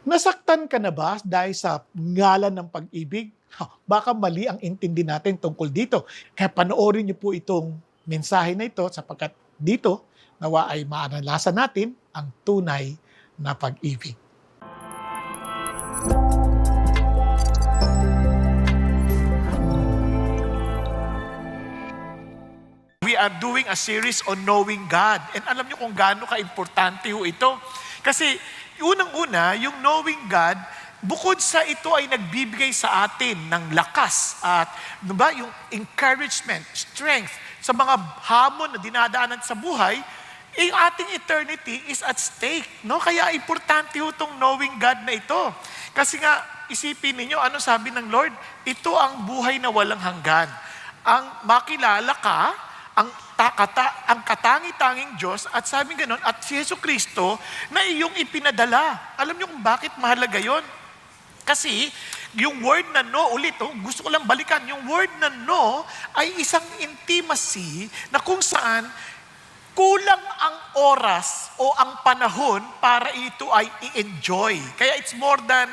Nasaktan ka na ba dahil sa ngalan ng pag-ibig? Baka mali ang intindi natin tungkol dito. Kaya panoorin niyo po itong mensahe na ito sapagkat dito nawa ay maanalasan natin ang tunay na pag-ibig. We are doing a series on knowing God. And alam niyo kung gaano ka-importante ito. Kasi unang-una, yung knowing God, bukod sa ito ay nagbibigay sa atin ng lakas at yung encouragement, strength sa mga hamon na dinadaanan sa buhay, yung ating eternity is at stake. No? Kaya importante itong knowing God na ito. Kasi nga, isipin ninyo, ano sabi ng Lord? Ito ang buhay na walang hanggan. Ang makilala ka, ang katangi-tanging Diyos at sabi ganoon, at si Jesucristo na iyong ipinadala. Alam niyo kung bakit mahalaga yon? Kasi yung word na no, gusto ko lang balikan, yung word na no ay isang intimacy na kung saan kulang ang oras o ang panahon para ito ay i-enjoy. Kaya it's more than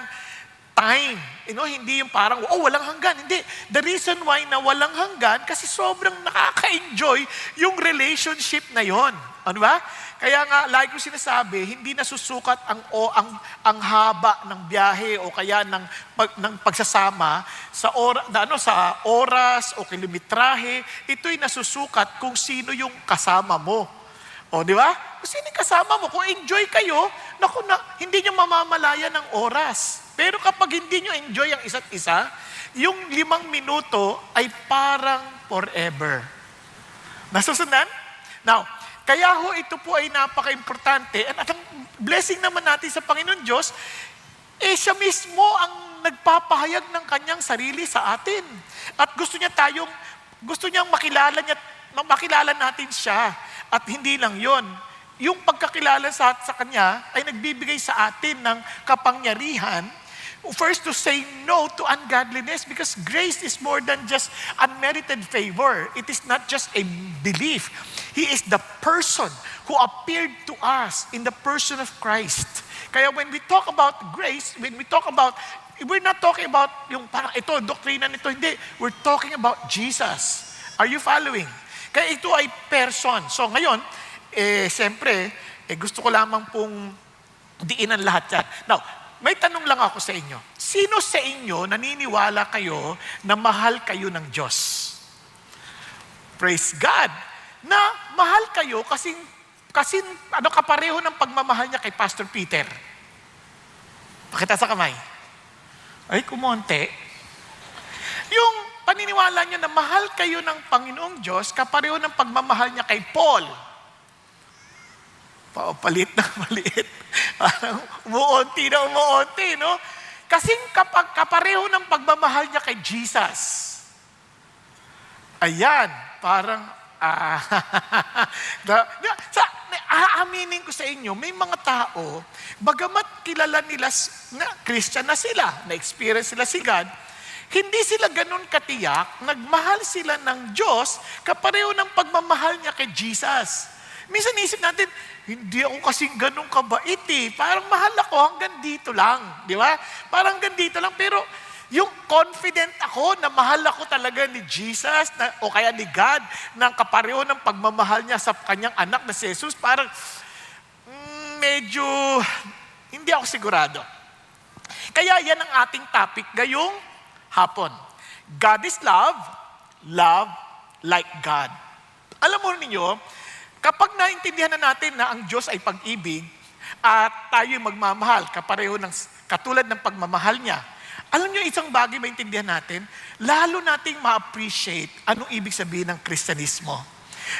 time. Hindi yung parang, walang hanggan. Hindi. The reason why na walang hanggan, kasi sobrang nakaka-enjoy yung relationship na yon. Ano ba? Kaya nga, like ko sinasabi, hindi nasusukat ang haba ng biyahe o kaya ng pagsasama sa oras o kilometrahe. Ito'y nasusukat kung sino yung kasama mo. O, di ba? Kung sino yung kasama mo, kung enjoy kayo, hindi nyo mamamalaya ng oras. Pero kapag hindi nyo enjoy ang isa't isa, yung 5 minuto ay parang forever. Nasusundan? Now, kaya ito po ay napaka-importante. At ang blessing naman natin sa Panginoon Diyos, siya mismo ang nagpapahayag ng kanyang sarili sa atin. At gusto niyang makilala natin siya. At hindi lang yon. Yung pagkakilala sa kanya ay nagbibigay sa atin ng kapangyarihan. First, to say no to ungodliness because grace is more than just unmerited favor. It is not just a belief. He is the person who appeared to us in the person of Christ. Kaya when we talk about grace, we're not talking about yung parang ito, doktrina nito, hindi. We're talking about Jesus. Are you following? Kaya ito ay person. So ngayon, siyempre, gusto ko lamang pong diinan lahat yan. Now, may tanong lang ako sa inyo. Sino sa inyo naniniwala kayo na mahal kayo ng Diyos? Praise God! Na mahal kayo kasi kapareho ng pagmamahal niya kay Pastor Peter. Pakita sa kamay. Ay, kumonte. Yung paniniwala niya na mahal kayo ng Panginoong Diyos, kapareho ng pagmamahal niya kay Paul. Palit na maliit. Parang umuunti, no? Kasi kapag kapareho ng pagmamahal niya kay Jesus, ayan, parang, aaminin ko sa inyo, may mga tao, bagamat kilala nila na Christian na sila, na-experience sila si God, hindi sila ganun katiyak, nagmahal sila ng Diyos, kapareho ng pagmamahal niya kay Jesus. Minsan isip natin, hindi ako kasing ganun kabait eh. Parang mahal ako hanggang dito lang. Di ba? Parang hanggang dito lang. Pero yung confident ako na mahal ako talaga ni Jesus o kaya ni God na kapareho ng pagmamahal niya sa kanyang anak na si Jesus, parang medyo hindi ako sigurado. Kaya yan ang ating topic ngayong hapon. God is love, love like God. Alam mo ninyo, kapag naintindihan na natin na ang Diyos ay pag-ibig at tayo magmamahal, katulad ng pagmamahal niya, alam niyo isang bagay maintindihan natin, lalo nating ma-appreciate anong ibig sabihin ng Kristyanismo.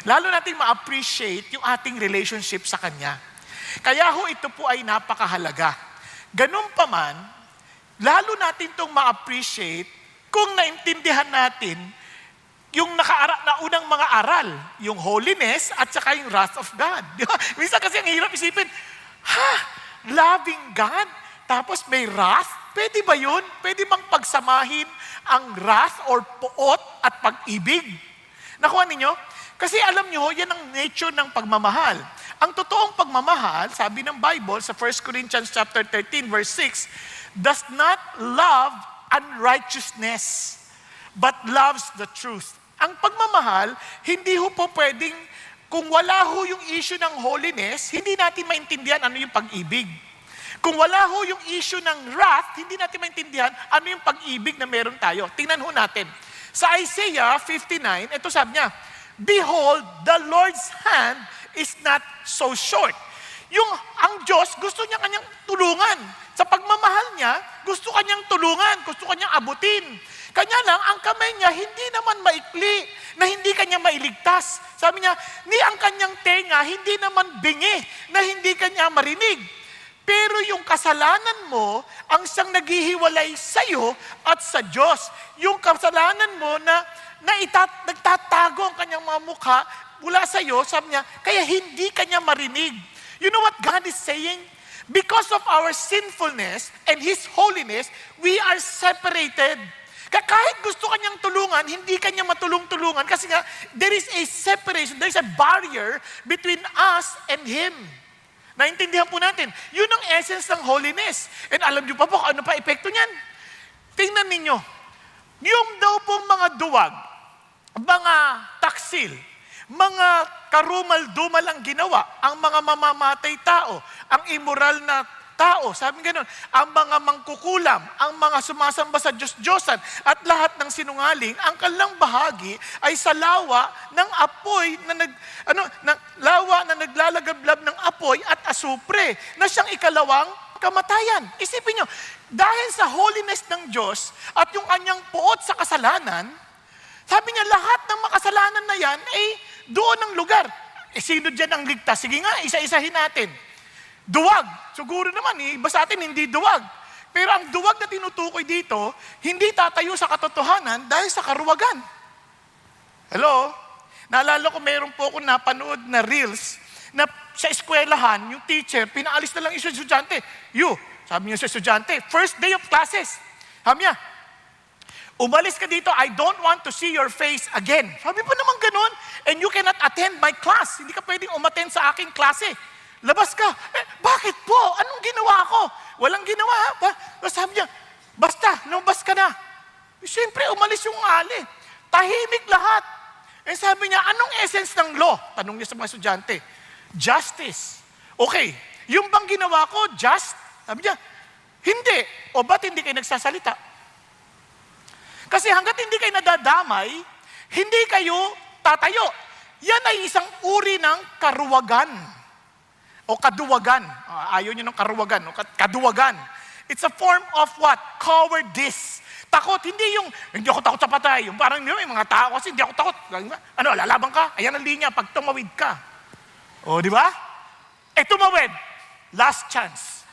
Lalo nating ma-appreciate yung ating relationship sa Kanya. Kaya ito po ay napakahalaga. Ganun pa man, lalo natin itong ma-appreciate kung naintindihan natin yung na unang mga aral, yung holiness at saka yung wrath of God. Di ba? Minsan kasi ang hirap isipin, loving God, tapos may wrath? Pwede ba yun? Pwede bang pagsamahin ang wrath or puot at pag-ibig? Nakuha ninyo? Kasi alam nyo, yan ang nature ng pagmamahal. Ang totoong pagmamahal, sabi ng Bible sa 1 Corinthians chapter 13 verse 6, does not love unrighteousness, but loves the truth. Ang pagmamahal, hindi ho po pwedeng, kung wala ho yung issue ng holiness, hindi natin maintindihan ano yung pag-ibig. Kung wala ho yung issue ng wrath, hindi natin maintindihan ano yung pag-ibig na meron tayo. Tingnan ho natin. Sa Isaiah 59, ito sabi niya, "Behold, the Lord's hand is not so short." Ang Diyos, gusto niya kanyang tulungan. Sa pagmamahal niya, gusto kanyang tulungan, gusto kanyang abutin. Kanya lang, ang kamay niya hindi naman maikli, na hindi kanya mailigtas. Sabi niya, ni ang kanyang tenga, hindi naman bingi, na hindi kanya marinig. Pero yung kasalanan mo, ang siyang naghihiwalay sa iyo at sa Diyos. Yung kasalanan mo na nagtatago ang kanyang mga mukha mula sa iyo, sabi niya, kaya hindi kanya marinig. You know what God is saying? Because of our sinfulness and His holiness, we are separated. Kahit gusto kanyang tulungan, hindi kanya matulong-tulungan kasi nga, there is a separation, there is a barrier between us and Him. Naintindihan po natin. Yun ang essence ng holiness. And alam niyo pa po, ano pa epekto niyan? Tingnan ninyo. Yung daw pong mga duwag, mga taksil, mga karumal-dumal ang ginawa, ang mga mamamatay tao, ang immoral na tao, sabi gano'n, ang mga mangkukulam, ang mga sumasamba sa Diyos-Diyosan, at lahat ng sinungaling, ang kanilang bahagi ay sa lawa ng apoy lawa na naglalagablab ng apoy at asupre, na siyang ikalawang kamatayan. Isipin nyo, dahil sa holiness ng Diyos at yung kanyang puot sa kasalanan, sabi niya, lahat ng makasalanan na yan ay doon ang lugar. Sino dyan ang ligtas? Sige nga, isa-isahin natin. Duwag. Siguro naman, iba sa atin hindi duwag. Pero ang duwag na tinutukoy dito, hindi tatayo sa katotohanan dahil sa karuwagan. Hello? Naalala ko, mayroon po ako napanood na reels na sa eskwelahan, yung teacher, pinaalis na lang yung estudyante. Sabi niya sa estudyante, first day of classes. Sabi niya, umalis ka dito, I don't want to see your face again. Sabi pa naman ganun, and you cannot attend my class. Hindi ka pwedeng umattend sa aking klase. Labas ka. Bakit po? Anong ginawa ko? Walang ginawa. Sabi niya, basta, lumabas ka na. Siyempre, umalis yung ali. Tahimik lahat. Sabi niya, anong essence ng law? Tanong niya sa mga estudyante. Justice. Okay, yung bang ginawa ko, just? Sabi niya, hindi. O ba't hindi kayo nagsasalita? Kasi hanggat hindi kayo nadadamay, hindi kayo tatayo. Yan ay isang uri ng karuwagan. O kaduwagan. Ayaw nyo ng karuwagan. O kaduwagan. It's a form of what? Cowardice. Takot. Hindi ako takot sa patay. Yung parang may mga tao kasi hindi ako takot. Ano, lalaban ka? Ayan ang linya. Pag tumawid ka. O, di ba? Tumawid. Last chance.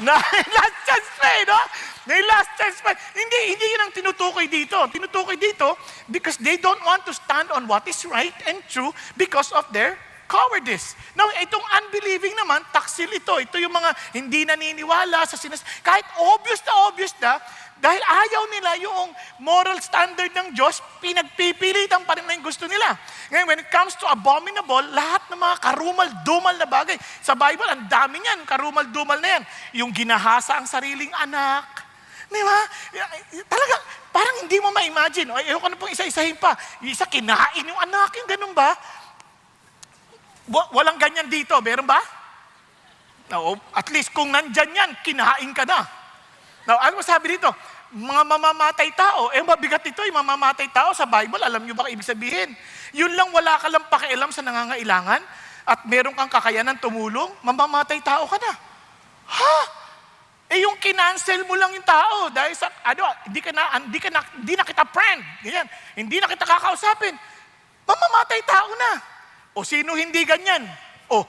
Last chance pa no? May last chance pa. Hindi yun ang tinutukoy dito. Tinutukoy dito because they don't want to stand on what is right and true because of their cowardice. Now, itong unbelieving naman, taksil ito. Ito yung mga hindi naniniwala sa kahit obvious na, dahil ayaw nila yung moral standard ng Diyos, pinagpipilitan pa rin na yung gusto nila. Ngayon, when it comes to abominable, lahat ng mga karumal-dumal na bagay. Sa Bible, ang dami niyan, karumal-dumal na yan. Yung ginahasa ang sariling anak. Di ba? Talaga, parang hindi mo ma-imagine. Ayoko na pong isa-isahin pa. Yung isa, kinain yung anak, yung ganun ba? Walang ganyan dito, meron ba? No, at least kung nandyan yan, kinain ka na. Now, ano sabi dito? Mga mamamatay tao. Mabigat ito, yung mamamatay tao sa Bible. Alam nyo ba ibig sabihin? Yun lang, wala ka lang pakialam sa nangangailangan at meron kang kakayanan tumulong, mamamatay tao ka na. Ha? Yung kinancel mo lang yung tao dahil sa, hindi na kita friend. Ganyan. Hindi na kita kakausapin. Mamamatay tao na. O sino hindi ganyan? O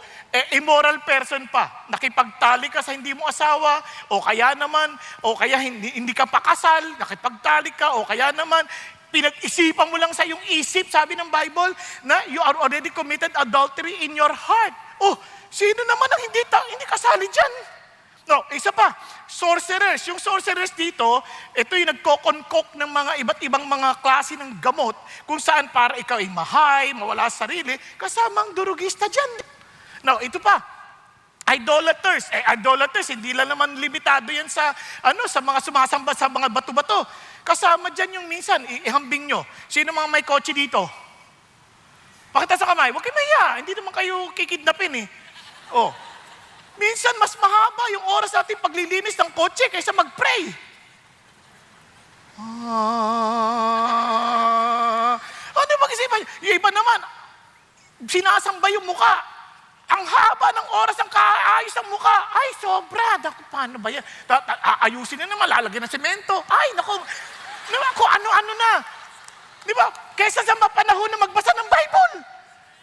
immoral person pa. Nakipagtali ka sa hindi mo asawa, o kaya hindi ka pakasal, nakipagtali ka, o kaya naman, pinag-isipan mo lang sa iyong isip, sabi ng Bible, na you are already committed adultery in your heart. O, sino naman ang hindi kasali dyan? No, isa pa, sorcerers. Yung sorcerers dito, ito yung nagko-concoct ng mga iba't ibang mga klase ng gamot kung saan para ikaw ay mahay, mawala sa sarili, kasamang durugista dyan. Now, ito pa, idolaters. Idolaters, hindi lang naman limitado yan sa, sa mga sumasamba sa mga bato-bato. Kasama dyan yung minsan, ihambing nyo. Sino mga may kotse dito? Pakita sa kamay, huwag kayo mahiya. Hindi naman kayo kikidnapin eh. Oh. Minsan, mas mahaba yung oras natin paglilinis ng kotse kaysa mag-pray. Ano mag-isipan? Yung iba naman, sinasamba yung muka. Ang haba ng oras ng kaayos ng muka. Ay, sobra. Naku, paano ba yan? Ayusin na naman, lalagyan ng semento. Ay, naku, ano-ano na. Di ba? Kaysa sa mapanahon na magbasa ng Bible.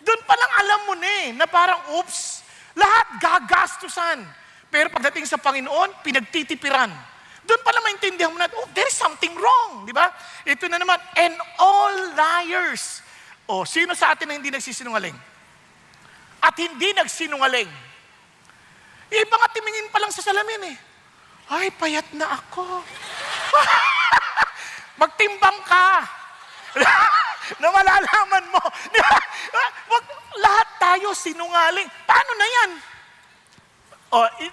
Doon pa lang alam mo na parang, oops, lahat gagastusan. Pero pagdating sa Panginoon, pinagtitipiran. Doon pala maintindihan mo na, there is something wrong, di ba? Ito na naman, and all liars. Sino sa atin na hindi nagsisinungaling? At hindi nagsinungaling. Iba nga tumingin pa lang sa salamin eh. Ay, payat na ako. Magtimbang ka. Na malalaman mo. Lahat tayo sinungaling. Paano na yan?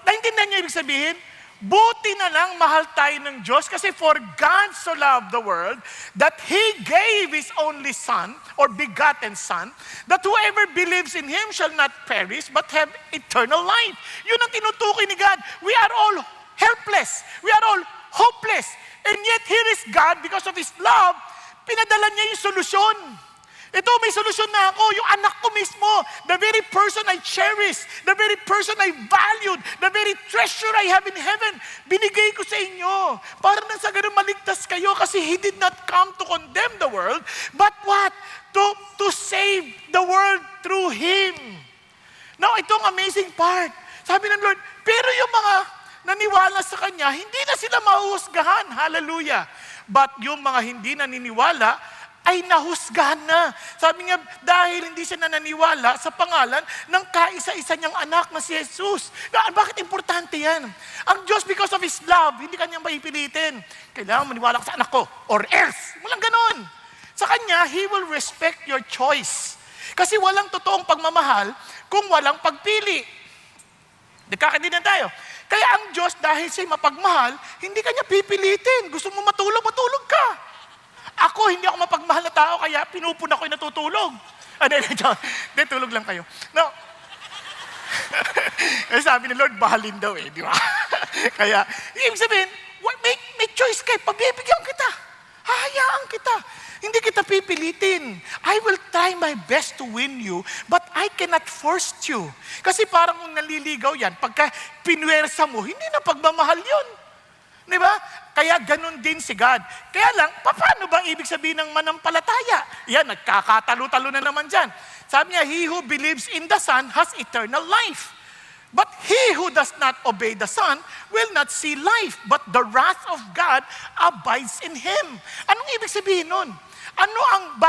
Naintindihan niyo ibig sabihin? Buti na lang mahal tayo ng Diyos kasi for God so loved the world that He gave His only Son or begotten Son, that whoever believes in Him shall not perish but have eternal life. Yun ang tinutukoy ni God. We are all helpless. We are all hopeless. And yet here is God, because of His love, pinadala niya yung solusyon. Ito, may solusyon na ako. Yung anak ko mismo, the very person I cherish, the very person I valued, the very treasure I have in heaven, binigay ko sa inyo. Para nang sa ganun maligtas kayo kasi He did not come to condemn the world, but what? To save the world through Him. Now, ito ang amazing part. Sabi ng Lord, pero yung mga naniwala sa Kanya, hindi na sila mahuhusgahan. Hallelujah. But yung mga hindi naniniwala, ay nahusgahan na. Sabi niya, dahil hindi siya nananiwala sa pangalan ng kaisa-isa niyang anak na si Jesus. Bakit importante yan? Ang Diyos, because of His love, hindi Kanyang maipilitin. Kailangan maniwala ka sa anak ko, or else. Walang ganon. Sa Kanya, He will respect your choice. Kasi walang totoong pagmamahal kung walang pagpili. Nagkakaintindihan tayo. Kaya ang Diyos, dahil siya'y mapagmahal, hindi Kanya pipilitin. Gusto mo matulog, matulog ka. Ako, hindi ako mapagmahal na tao, kaya pinupuna ko yung natutulog. Hindi, tulog lang kayo. No. Kasi sabi ni Lord, bahalin daw di ba? Kaya, ibig sabihin, may choice ka, pagbibigyan kita. Hahayaan kita. Hindi kita pipilitin. I will try my best to win you, but I cannot force you. Kasi parang kung naliligaw yan, pagka pinwersa mo, hindi na pagmamahal yun. Di ba? Kaya ganun din si God. Kaya lang, paano ba ibig sabihin ng manampalataya? Yan, nagkakatalo-talo na naman dyan. Sabi niya, he who believes in the Son has eternal life. But he who does not obey the Son will not see life, but the wrath of God abides in him. Anong ibig sabihin nun? Ano ang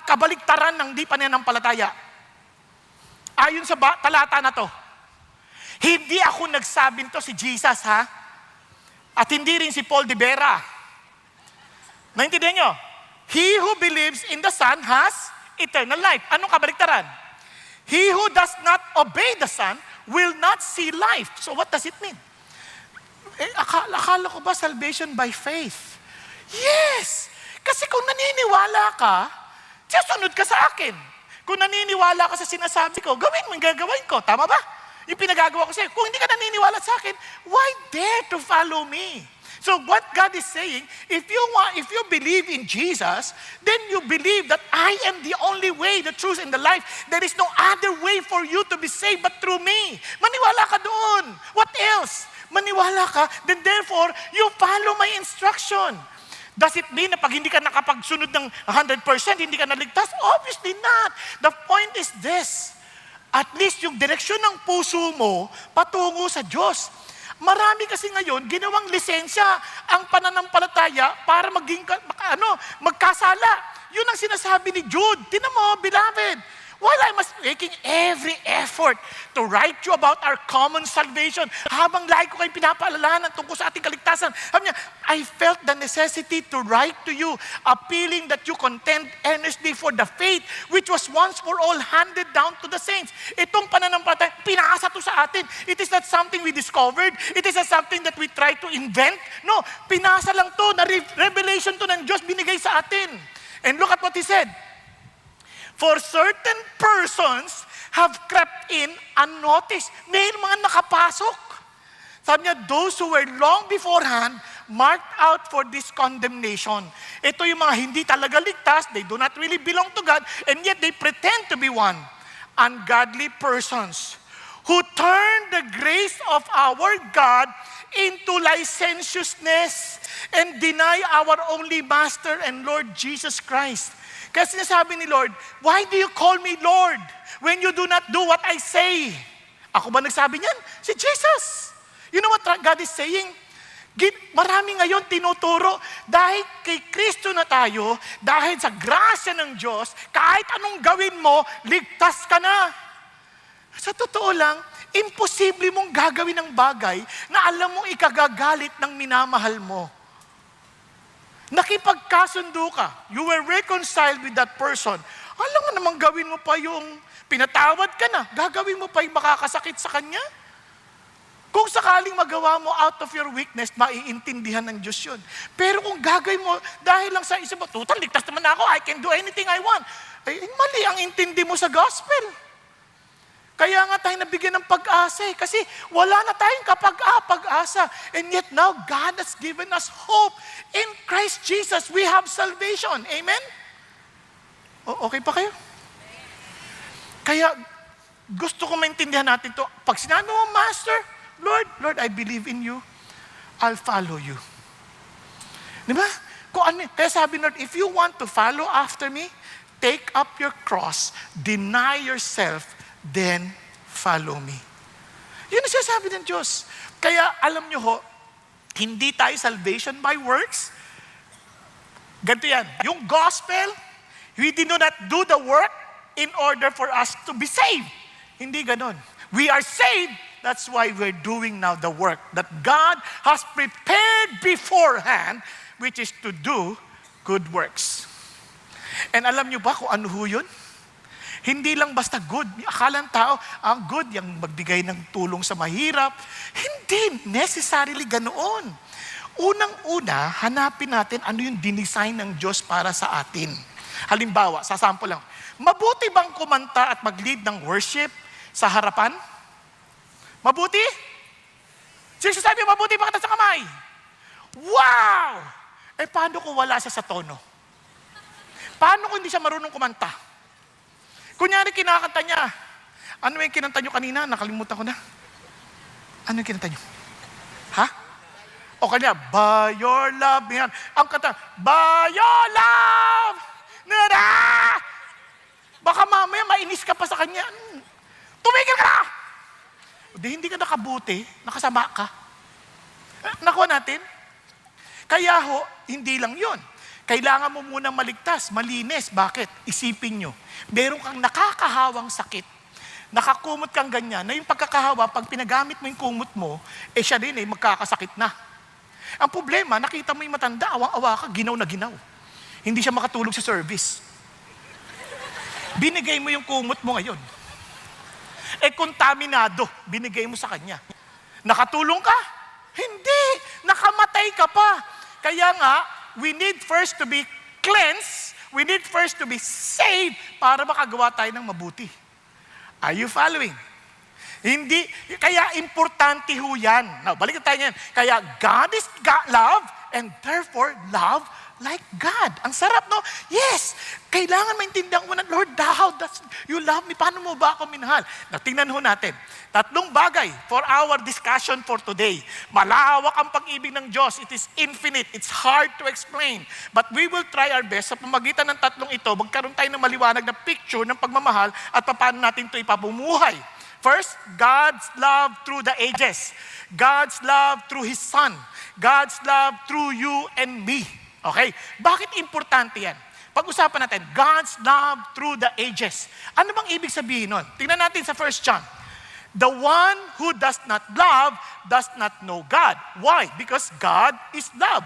kabaliktaran ng di pananampalataya? Ayon sa talata na to, hindi ako nagsabing to si Jesus, ha? At hindi rin si Paul de Vera. Naintindihan nyo? He who believes in the Son has eternal life. Anong kabaliktaran? He who does not obey the Son will not see life. So what does it mean? Akala ko ba salvation by faith? Yes! Kasi kung naniniwala ka, susunod ka sa akin. Kung naniniwala ka sa sinasabi ko, gawin mo yung gagawin ko. Tama ba? Yung pinagagawa ko sa'yo. Kung hindi ka naniniwala sa akin, why dare to follow me? So what God is saying, if you believe in Jesus, then you believe that I am the only way, the truth, and the life. There is no other way for you to be saved but through me. Maniwala ka doon. What else? Maniwala ka, then therefore, you follow my instruction. Does it mean na pag hindi ka nakapagsunod ng 100%, hindi ka naligtas? Obviously not. The point is this. At least yung direksyon ng puso mo patungo sa Diyos. Marami kasi ngayon, ginawang lisensya ang pananampalataya para magkasala. Yun ang sinasabi ni Jude. Tinan mo, beloved, While I was making every effort to write you about our common salvation, habang lagi ko kayong pinapaalalahanan tungkol sa ating kaligtasan, sabi niya, I felt the necessity to write to you, appealing that you contend earnestly for the faith which was once for all handed down to the saints. Itong pananampalataya, pinasa to sa atin. It is not something we discovered. It is not something that we try to invent. No, pinasa lang to, na revelation to ng Diyos binigay sa atin. And look at what he said. For certain persons have crept in unnoticed. May mga nakapasok. Sabi niya, those who were long beforehand marked out for this condemnation. Ito yung mga hindi talaga ligtas, they do not really belong to God, and yet they pretend to be one. Ungodly persons who turn the grace of our God into licentiousness and deny our only Master and Lord Jesus Christ. Kaya sinasabi ni Lord, why do you call me Lord when you do not do what I say? Ako ba nagsabi niyan? Si Jesus. You know what God is saying? Marami ngayon tinuturo, dahil kay Kristo na tayo, dahil sa grasya ng Diyos, kahit anong gawin mo, ligtas ka na. Sa totoo lang, imposible mong gagawin ng bagay na alam mong ikagagalit ng minamahal mo. Nakipagkasundo ka, you were reconciled with that person. Alam mo namang gawin mo pa yung pinatawad ka na, gagawin mo pa yung makakasakit sa kanya. Kung sakaling magawa mo out of your weakness, maiintindihan ng Diyos yun. Pero kung gagawin mo dahil lang sa isip mo, total, ligtas naman ako, I can do anything I want. Ay, mali ang intindi mo sa gospel. Kaya nga tayo nabigyan ng pag-asa kasi wala na tayong pag-asa. And yet now, God has given us hope. In Christ Jesus, we have salvation. Amen? Okay pa kayo? Kaya gusto ko maintindihan natin to. Pag sinabi mo, Master, Lord, I believe in you. I'll follow you. Di ba? Kaya sabi Lord, if you want to follow after me, take up your cross, deny yourself, then follow me. Yun ang sinasabi ng Diyos. Kaya alam nyo ho, hindi tayo salvation by works. Ganito yan. Yung gospel, we did not do the work in order for us to be saved. Hindi ganon. We are saved. That's why we're doing now the work that God has prepared beforehand, which is to do good works. And alam nyo ba kung ano ho yun? Hindi lang basta good. Akala ng tao, ang good, yung magbigay ng tulong sa mahirap. Hindi necessarily ganoon. Unang-una, hanapin natin ano yung dinesign ng Diyos para sa atin. Halimbawa, sa sample lang, mabuti bang kumanta at mag-lead ng worship sa harapan? Mabuti? Sino sabi, mabuti ba kita sa kamay? Wow! Paano kung wala siya sa tono? Paano kung hindi siya marunong kumanta? Kunyari, kinakanta niya. Ano yung kinanta niyo kanina? Nakalimutan ko na. Ano yung kinanta niyo? Ha? O kanya, by your love. Yan. Ang kanta, by your love. Nada! Baka mamaya mainis ka pa sa kanya. Tumigil ka na! Hindi ka nakabuti, nakasama ka. Nakuha natin? Kaya ho, hindi lang yun. Kailangan mo munang maligtas, malinis. Bakit? Isipin nyo. Meron kang nakakahawang sakit. Nakakumot kang ganyan, na yung pagkakahawa, pag pinagamit mo yung kumot mo, siya din magkakasakit na. Ang problema, nakita mo yung matanda, awang-awa ka, ginaw na ginaw. Hindi siya makatulog sa service. Binigay mo yung kumot mo ngayon. Kontaminado, binigay mo sa kanya. Nakatulong ka? Hindi. Nakamatay ka pa. Kaya nga, we need first to be cleansed. We need first to be saved para makagawa tayo ng mabuti. Are you following? Hindi. Kaya importante ho yan. Now, balik tayo yan. Kaya God is love and therefore love like God. Ang sarap, no? Yes! Kailangan maintindihan ko na, Lord, how does you love me? Paano mo ba ako minahal? Tingnan ho natin. 3 bagay for our discussion for today. Malawak ang pag-ibig ng Diyos. It is infinite. It's hard to explain. But we will try our best sa pamagitan ng 3 ito, magkaroon tayo ng maliwanag na picture ng pagmamahal at paano natin ito ipapumuhay. First, God's love through the ages. God's love through His Son. God's love through you and me. Okay? Bakit importante yan? pag-usapan natin, God's love through the ages. Ano bang ibig sabihin nun? Tingnan natin sa 1 John. The one who does not love does not know God. Why? Because God is love.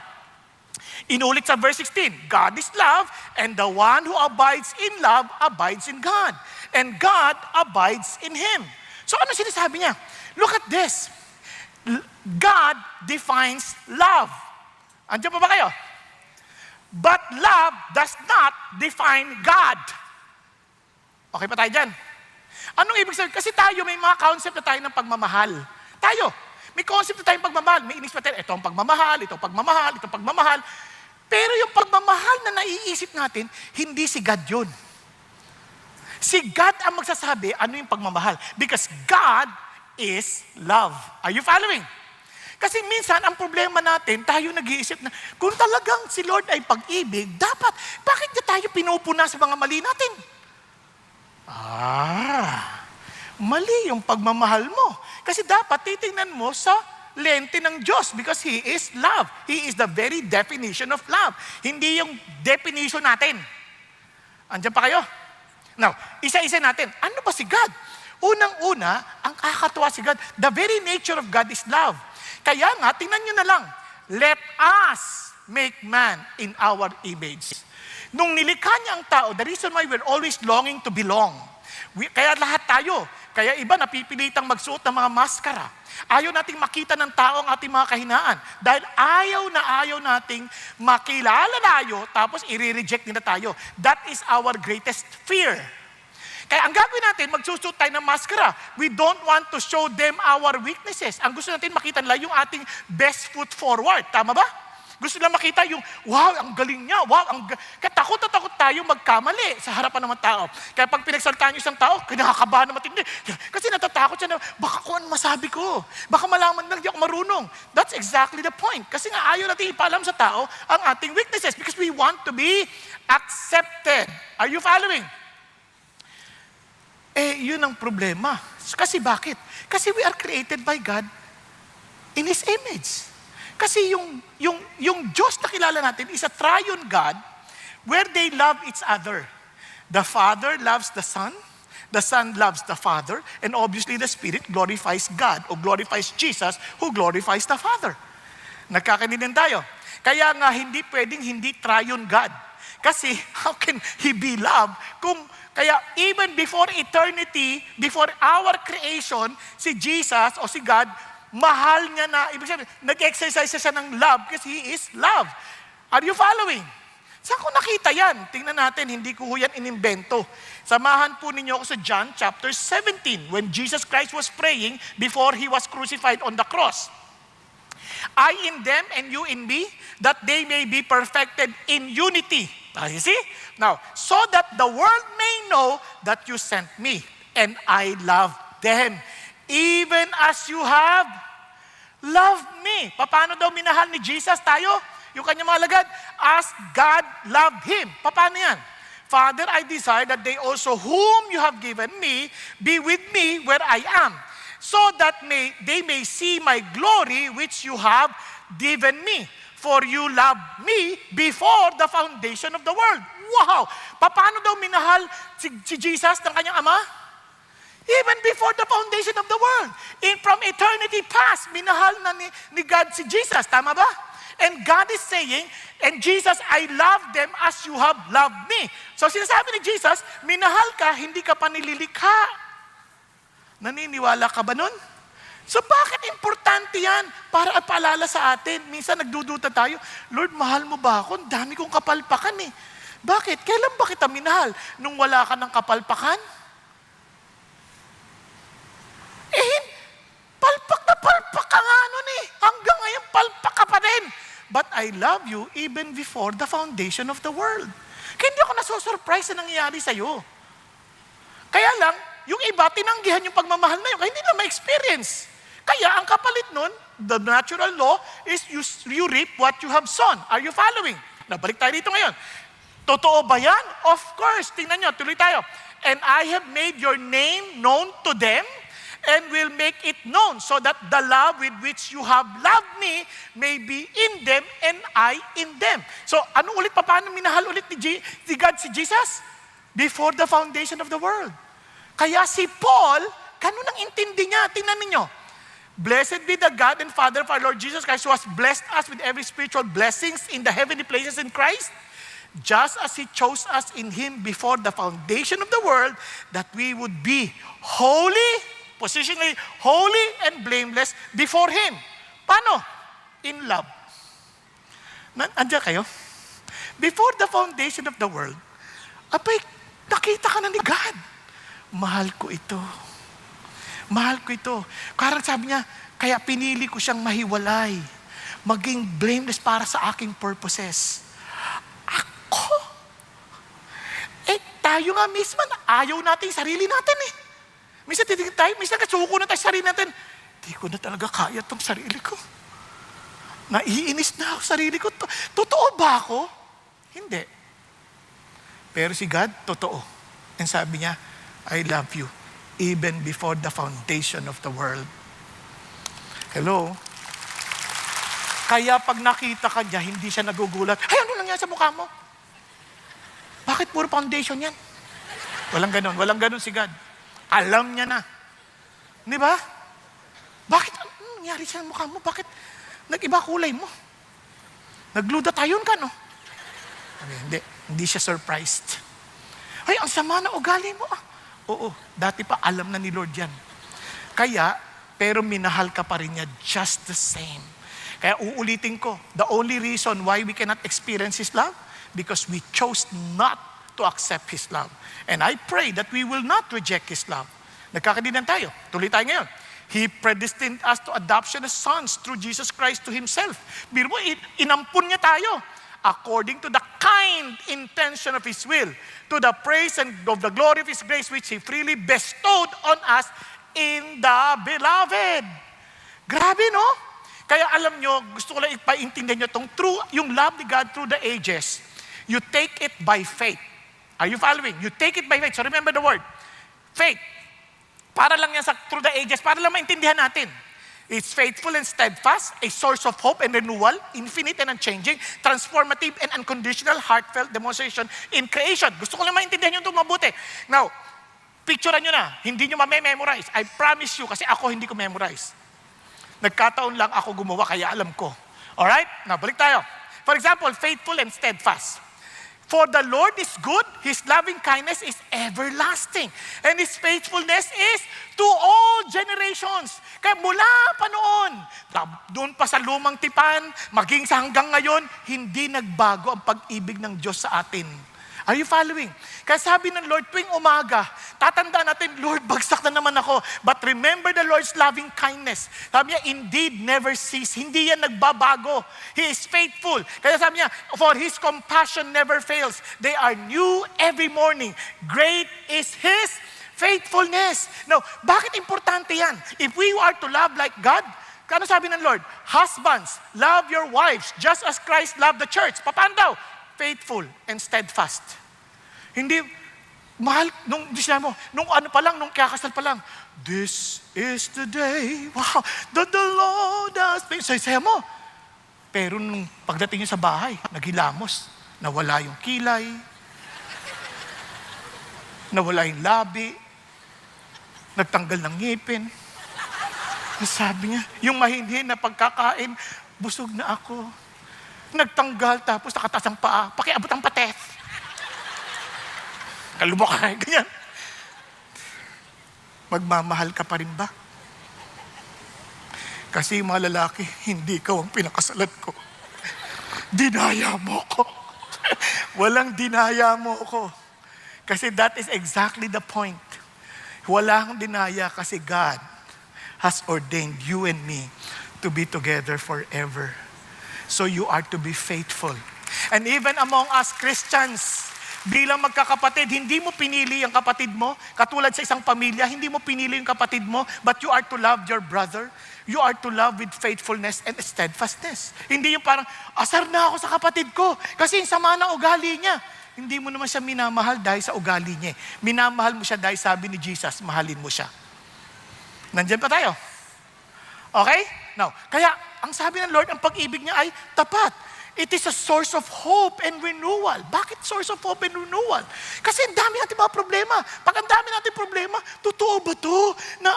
Inulit sa verse 16, God is love, and the one who abides in love abides in God. And God abides in him. So ano sinasabi niya? Look at this. God defines love. Andiyan pa ba kayo? But love does not define God. Okay pa tayo dyan? Anong ibig sabihin? Kasi tayo may mga concept na tayo ng pagmamahal. Tayo, may concept na tayong pagmamahal. May inis pa tayo, ito ang pagmamahal, ito ang pagmamahal, ito ang pagmamahal. Pero yung pagmamahal na naiisip natin, hindi si God yun. Si God ang magsasabi ano yung pagmamahal. Because God is love. Are you following? Kasi minsan, ang problema natin, tayo nag-iisip na, kung talagang si Lord ay pag-ibig, dapat, bakit niya tayo pinupuna sa mga mali natin? Mali yung pagmamahal mo. Kasi dapat titingnan mo sa lente ng Diyos because He is love. He is the very definition of love. Hindi yung definition natin. Andiyan pa kayo? Now, isa-isa natin. Ano ba si God? Unang-una, ang kakatuwa si God, the very nature of God is love. Kaya nga, tingnan nyo na lang, let us make man in our image. Nung nilikha niya ang tao, the reason why we're always longing to belong. Kaya lahat tayo, kaya iba napipilitang magsuot ng mga maskara. Ayaw nating makita ng tao ang ating mga kahinaan. Dahil ayaw nating makilala tayo, tapos i-reject nila tayo. That is our greatest fear. Kaya ang gagawin natin, magsusut tayo ng maskara. We don't want to show them our weaknesses. Ang gusto natin makita nila yung ating best foot forward. Tama ba? Gusto nila makita yung, wow, ang galing niya. Wow, kaya takot na takot tayo magkamali sa harapan ng mga tao. Kaya pag pinagsaltaan yung isang tao, kinakabahan na matindi. Kasi natatakot siya na, baka kung ano masabi ko. Baka malaman lang di ako marunong. That's exactly the point. Kasi nga ayaw natin ipaalam sa tao ang ating weaknesses because we want to be accepted. Are you following? Yun ang problema. Kasi bakit? Kasi we are created by God in His image. Kasi yung Diyos na kilala natin is a triune God where they love each other. The Father loves the Son loves the Father, and obviously the Spirit glorifies God o glorifies Jesus who glorifies the Father. Nagkakaintindihan tayo. Kaya nga hindi pwedeng hindi triune God. Kasi how can He be love kaya even before eternity, before our creation, si Jesus o si God, mahal niya na, ibig sabihin, nag-exercise siya ng love kasi He is love. Are you following? Saan ko nakita yan? Tingnan natin, hindi ko yan inimbento. Samahan po ninyo ako sa John chapter 17 when Jesus Christ was praying before He was crucified on the cross. I in them and you in me, that they may be perfected in unity. You see? Now, so that the world may know that you sent me and I love them, even as you have loved me. Paano daw minahal ni Jesus tayo? Yung kanyang mga alagad, as God loved Him. Paano yan? Father, I desire that they also whom you have given me be with me where I am, so that they may see my glory which you have given me. For you loved me before the foundation of the world. Wow! Paano daw minahal si Jesus ng kanyang Ama? Even before the foundation of the world. From eternity past, minahal na ni God si Jesus. Tama ba? And God is saying, and Jesus, I love them as you have loved me. So sinasabi ni Jesus, minahal ka, hindi ka pa nililikha. Naniniwala ka ba nun? So bakit importante yan? Para paalala sa atin. Minsan nagdududa tayo, Lord, mahal mo ba ako? Ang dami kong kapalpakan eh. Bakit? Kailan ba kita minahal? Nung wala ka ng kapalpakan? Palpak na palpak ka nga nun eh. Hanggang ngayon, palpak ka pa rin. But I love you even before the foundation of the world. Kaya hindi ako nasusurprise na nangyayari sa'yo. Kaya lang, yung iba, tinanggihan yung pagmamahal na yun, kaya hindi na ma-experience. Kaya ang kapalit nun, the natural law is you reap what you have sown. Are you following? Nabalik tayo dito ngayon. Totoo ba yan? Of course. Tingnan nyo, tuloy tayo. And I have made your name known to them, and will make it known, so that the love with which you have loved me may be in them and I in them. So, ano ulit, paano minahal ulit ni God si Jesus? Before the foundation of the world. Kaya si Paul, ganun ang intindi niya. Tingnan ninyo. Blessed be the God and Father of our Lord Jesus Christ, who has blessed us with every spiritual blessings in the heavenly places in Christ, just as He chose us in Him before the foundation of the world, that we would be holy, positionally holy and blameless before Him. Paano? In love. Andiyan kayo? Before the foundation of the world, abay, nakita ka na ni God. Mahal ko ito. Mahal ko ito. Karang sabi niya, kaya pinili ko siyang mahiwalay, maging blameless para sa aking purposes. Ako? Tayo nga mismo, ayaw natin yung sarili natin eh. Minsan titigil tayo, minsan kasuko na tayo sa sarili natin. Di ko na talaga kaya itong sarili ko. Naiinis na ako sa sarili ko. Totoo ba ako? Hindi. Pero si God, totoo. And sabi niya, I love you even before the foundation of the world. Hello? Kaya pag nakita ka niya, hindi siya nagugulat. Ay, ano lang yan sa mukha mo? Bakit puro foundation yan? Walang ganun si God. Alam niya na. Di ba? Bakit? Ano nangyari sa mukha mo? Bakit nag-iba kulay mo? Nagluda tayo ka, no? Hindi siya surprised. Ay, ang sama na ugali mo ah. Oo, dati pa alam na ni Lord yan. Kaya, pero minahal ka pa rin niya just the same. Kaya uulitin ko, the only reason why we cannot experience His love, because we chose not to accept His love. And I pray that we will not reject His love. Nagkakadinan tayo. Tuloy tayo ngayon. He predestined us to adoption as sons through Jesus Christ to Himself. Biro mo, inampun niya tayo according to the kind intention of His will, to the praise and of the glory of His grace, which He freely bestowed on us in the beloved. Grabe, no? Kaya alam nyo, gusto ko lang ipaintindihan nyo yung love ni God through the ages. You take it by faith. Are you following? You take it by faith. So remember the word. Faith. Para lang yan through the ages, para lang maintindihan natin. It's faithful and steadfast, a source of hope and renewal, infinite and unchanging, transformative and unconditional, heartfelt demonstration in creation. Gusto ko lang maintindihan nyo ito mabuti. Now, picturean nyo na, hindi nyo ma-memorize. I promise you, kasi ako hindi ko memorize. Nagkataon lang ako gumawa, kaya alam ko. Alright? Now, balik tayo. For example, faithful and steadfast. For the Lord is good, His loving kindness is everlasting, and His faithfulness is to all generations. Kaya mula pa noon, doon pa sa lumang tipan, maging sa hanggang ngayon, hindi nagbago ang pag-ibig ng Diyos sa atin. Are you following? Kaya sabi ng Lord, tuwing umaga, tatandaan natin, Lord, bagsak na naman ako. But remember the Lord's loving kindness. Sabi niya, indeed, never cease. Hindi yan nagbabago. He is faithful. Kaya sabi niya, for His compassion never fails. They are new every morning. Great is His faithfulness. Now, bakit importante yan? If we are to love like God, ano sabi ng Lord? Husbands, love your wives just as Christ loved the church. Paano daw? Faithful and steadfast. Hindi, mahal, nung ano pa lang, nung kakasal pa lang, this is the day, wow, that the Lord has made. Saya mo. Pero nung pagdating niyo sa bahay, naghilamos, nawala yung kilay, nawala yung labi, nagtanggal ng ngipin. Sabi niya, yung mahinhin na pagkakain, busog na ako. Nagtanggal, tapos nakataas ang paa, pakiabot ang pates. Kalubok ka, ganyan. Magmamahal ka pa rin ba? Kasi mga lalaki, hindi ikaw ang pinakasalan ko. Dinaya mo ko. Walang dinaya mo ko. Kasi that is exactly the point. Walang dinaya kasi God has ordained you and me to be together forever. So you are to be faithful. And even among us Christians, bilang magkakapatid, hindi mo pinili ang kapatid mo. Katulad sa isang pamilya, hindi mo pinili yung kapatid mo, but you are to love your brother. You are to love with faithfulness and steadfastness. Hindi yung parang, asar na ako sa kapatid ko kasi yung sama ng ugali niya. Hindi mo naman siya minamahal dahil sa ugali niya. Minamahal mo siya dahil sabi ni Jesus, mahalin mo siya. Nandyan pa tayo. Okay? Now, kaya, ang sabi ng Lord, ang pag-ibig niya ay tapat. It is a source of hope and renewal. Bakit source of hope and renewal? Kasi ang dami natin mga problema. Pag ang dami natin problema, totoo ba to? Na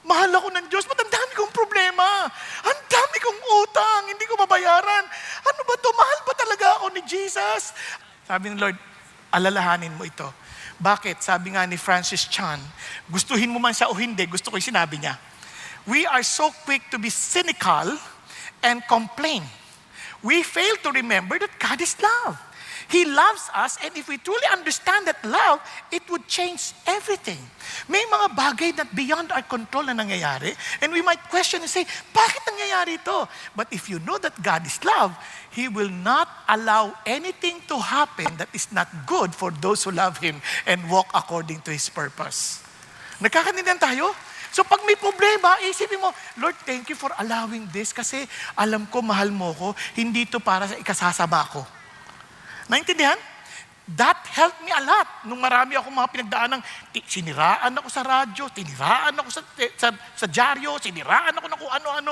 mahal ako ng Diyos, ba't ang dami kong problema? Ang dami kong utang, hindi ko mabayaran. Ano ba to? Mahal ba talaga ako ni Jesus? Sabi ng Lord, alalahanin mo ito. Bakit? Sabi nga ni Francis Chan, gustuhin mo man siya o hindi, gusto ko yung sinabi niya. We are so quick to be cynical and complain. We fail to remember that God is love. He loves us, and if we truly understand that love, it would change everything. May mga bagay that beyond our control na nangyayari, and we might question and say, bakit nangyayari ito? But if you know that God is love, He will not allow anything to happen that is not good for those who love Him and walk according to His purpose. Nagkakanindihan tayo? So pag may problema, isipin mo, Lord, thank you for allowing this kasi alam ko, mahal mo ko, hindi ito para sa ikasasama ko. Naintindihan? That helped me a lot. Nung marami ako mga pinagdaan ng siniraan ako sa radyo, tiniraan ako sa dyaryo, siniraan ako ng kung ano-ano.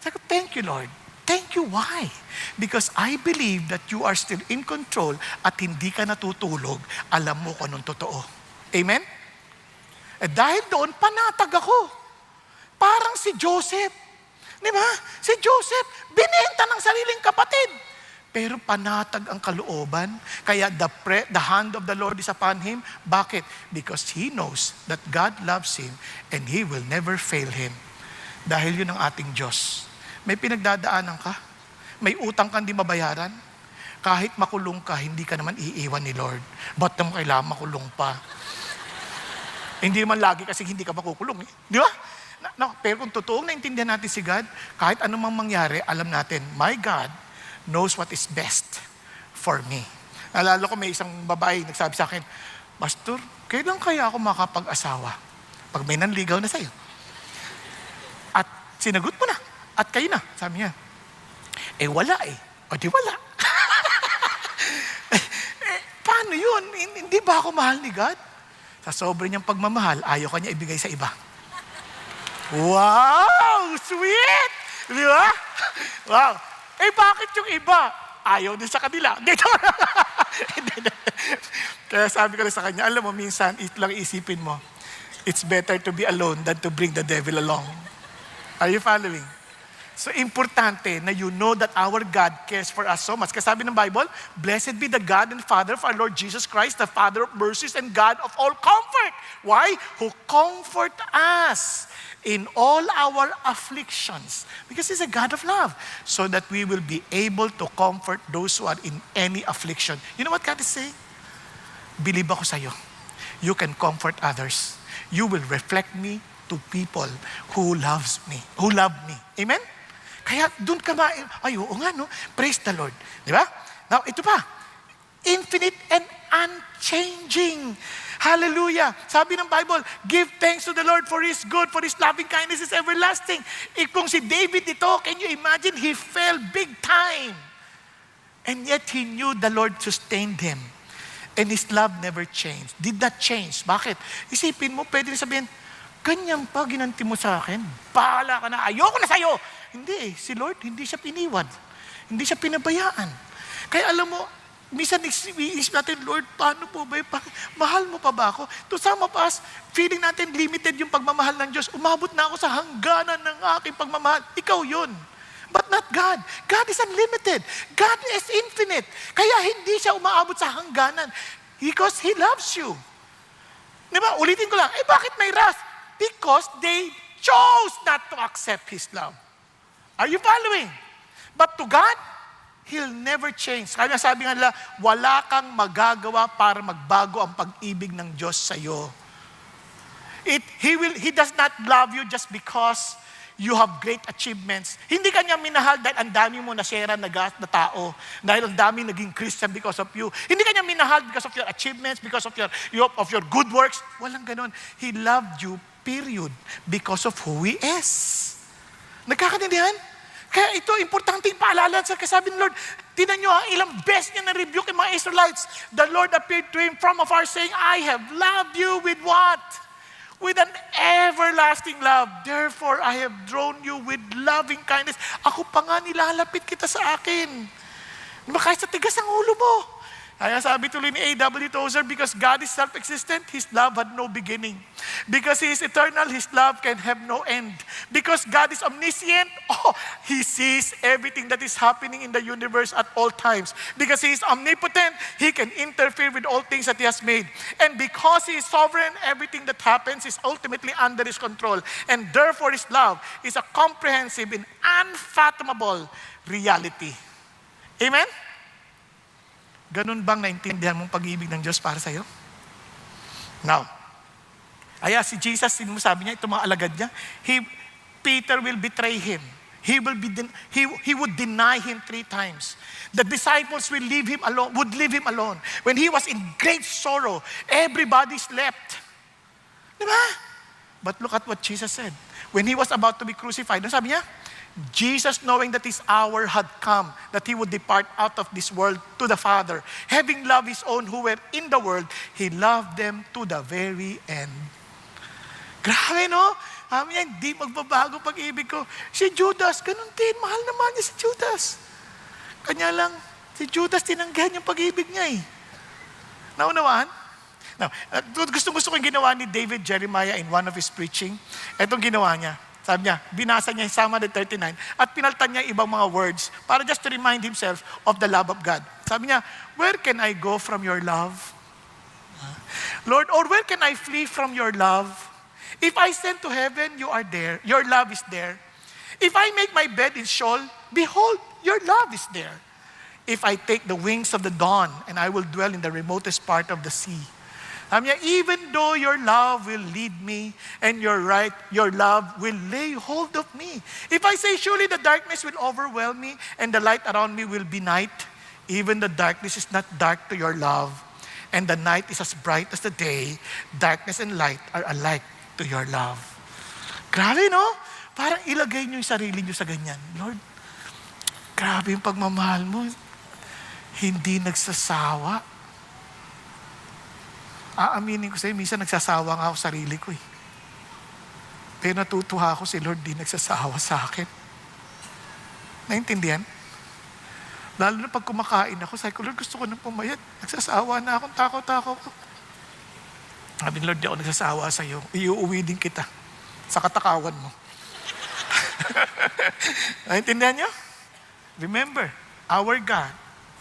Sabi ko, thank you, Lord. Thank you. Why? Because I believe that you are still in control at hindi ka natutulog. Alam mo kung anong totoo. Amen? Dahil doon, panatag ako. Parang si Joseph. Di ba? Si Joseph, binenta ng sariling kapatid. Pero panatag ang kalooban. Kaya the hand of the Lord is upon him. Bakit? Because he knows that God loves him and He will never fail him. Dahil yun ang ating Diyos. May pinagdadaanan ka. May utang kang di mabayaran. Kahit makulong ka, hindi ka naman iiwan ni Lord. Ba't naman kailangan makulong pa? Hindi naman lagi kasi hindi ka makukulong. Di ba? Pero kung totoong naintindihan natin si God, kahit anumang mangyari, alam natin, my God knows what is best for me. Naalala ko may isang babae nagsabi sa akin, Pastor, kailan kaya ako makapag-asawa? Pag may nanligaw na sa'yo. At sinagot mo na. At kayo na. Sabi niya, wala eh. O di wala. Paano yun? Hindi ba ako mahal ni God? Sa sobre niyang pagmamahal, ayaw ka niya ibigay sa iba. Wow! Sweet! Di ba? Wow! Bakit yung iba? Ayaw din sa kanila. Dito. Kaya sabi ko lang sa kanya, alam mo, minsan, ito lang isipin mo, it's better to be alone than to bring the devil along. Are you following? So, importante na you know that our God cares for us so much. Kasi sabi ng Bible, blessed be the God and Father of our Lord Jesus Christ, the Father of mercies and God of all comfort. Why? Who comfort us in all our afflictions. Because He's a God of love. So that we will be able to comfort those who are in any affliction. You know what God is saying? Believe ako sa'yo. You can comfort others. You will reflect me to people who love me. Amen? Kaya doon ka oo nga no, praise the Lord. Di ba? Now, ito pa, infinite and unchanging. Hallelujah. Sabi ng Bible, give thanks to the Lord for His good, for His loving kindness is everlasting. Kung si David ito, can you imagine, he fell big time. And yet he knew the Lord sustained him. And His love never changed. Did not change. Bakit? Isipin mo, pwede sabihin, ganyan pa, ginanti mo sa akin. Bahala ka na, ayoko na sa'yo. Hindi si Lord, hindi siya piniwan. Hindi siya pinabayaan. Kaya alam mo, minsan iisip natin, Lord, paano po ba? Mahal mo pa ba ako? To some of us, feeling natin limited yung pagmamahal ng Diyos. Umabot na ako sa hangganan ng aking pagmamahal. Ikaw yun. But not God. God is unlimited. God is infinite. Kaya hindi siya umaabot sa hangganan. Because He loves you. Diba? Ulitin ko lang, bakit may wrath? Because they chose not to accept His love. Are you following? But to God, He'll never change. Kaya sabi nga nila, wala kang magagawa para magbago ang pag-ibig ng Diyos sa iyo. He does not love you just because you have great achievements. Hindi kanya minahal dahil ang dami mo na-share na tao, dahil ang dami naging Christian because of you. Hindi kanya minahal because of your achievements, because of your good works. Walang ganon. He loved you, period, because of who He is. Nagkakaintindihan? Kaya ito, importante ipaalala sa kasabi ng Lord. Tingnan nyo, ilang beses niya na-rebuke yung mga Israelites. The Lord appeared to him from afar saying, I have loved you with what? with an everlasting love. Therefore, I have drawn you with loving kindness. Ako pa nga nilalapit kita sa akin. Diba kahit sa tigas ang ulo mo? Kaya sabi tuloy ni A.W. Tozer, because God is self-existent, His love had no beginning. Because He is eternal, His love can have no end. Because God is omniscient, He sees everything that is happening in the universe at all times. Because He is omnipotent, He can interfere with all things that He has made. And because He is sovereign, everything that happens is ultimately under His control. And therefore, His love is a comprehensive and unfathomable reality. Amen? Ganun bang naintindihan mong pag-ibig ng Diyos para sa'yo? Now, si Jesus, sabi niya, itong mga alagad niya, Peter will betray Him. He would deny Him 3 times. The disciples would leave Him alone. When He was in great sorrow, everybody slept. Diba? But look at what Jesus said. When He was about to be crucified, ano sabi niya? Jesus, knowing that His hour had come, that He would depart out of this world to the Father, having loved His own who were in the world, He loved them to the very end. Grabe, no? Sabi niya, hindi magbabago pag-ibig ko. Si Judas, ganun din. Mahal naman niya si Judas. Kanya lang, si Judas tinanggihan yung pag-ibig niya eh. Naunawaan? Now, gusto ko yung ginawa ni David Jeremiah in one of his preaching. Itong ginawa niya. Sabi niya, binasa niya yung Psalm 139 at pinaltan niya ibang mga words para just to remind himself of the love of God. Sabi niya, where can I go from your love? Lord, or where can I flee from your love? If I send to heaven, you are there. Your love is there. If I make my bed in Sheol, behold, your love is there. If I take the wings of the dawn and I will dwell in the remotest part of the sea. Sabi niya, even though your love will lead me and your love will lay hold of me. If I say, surely the darkness will overwhelm me and the light around me will be night, even the darkness is not dark to your love, and the night is as bright as the day, darkness and light are alike to your love. Grabe, no? Parang ilagay niyo yung sarili niyo sa ganyan. Lord, grabe yung pagmamahal mo. Hindi nagsasawa. Aaminin ko sa'yo, minsan nagsasawa nga ako sarili ko eh. Pero natutuwa ako si Lord di nagsasawa sa akin. Naintindihan? Lalo na pag kumakain ako, sabi ko, Lord, gusto ko nang pumayat. Nagsasawa na akong takot-takot. Sabi ni Lord, di ako nagsasawa sa'yo. Iuuwi din kita sa katakawan mo. Naintindihan niyo? Remember, our God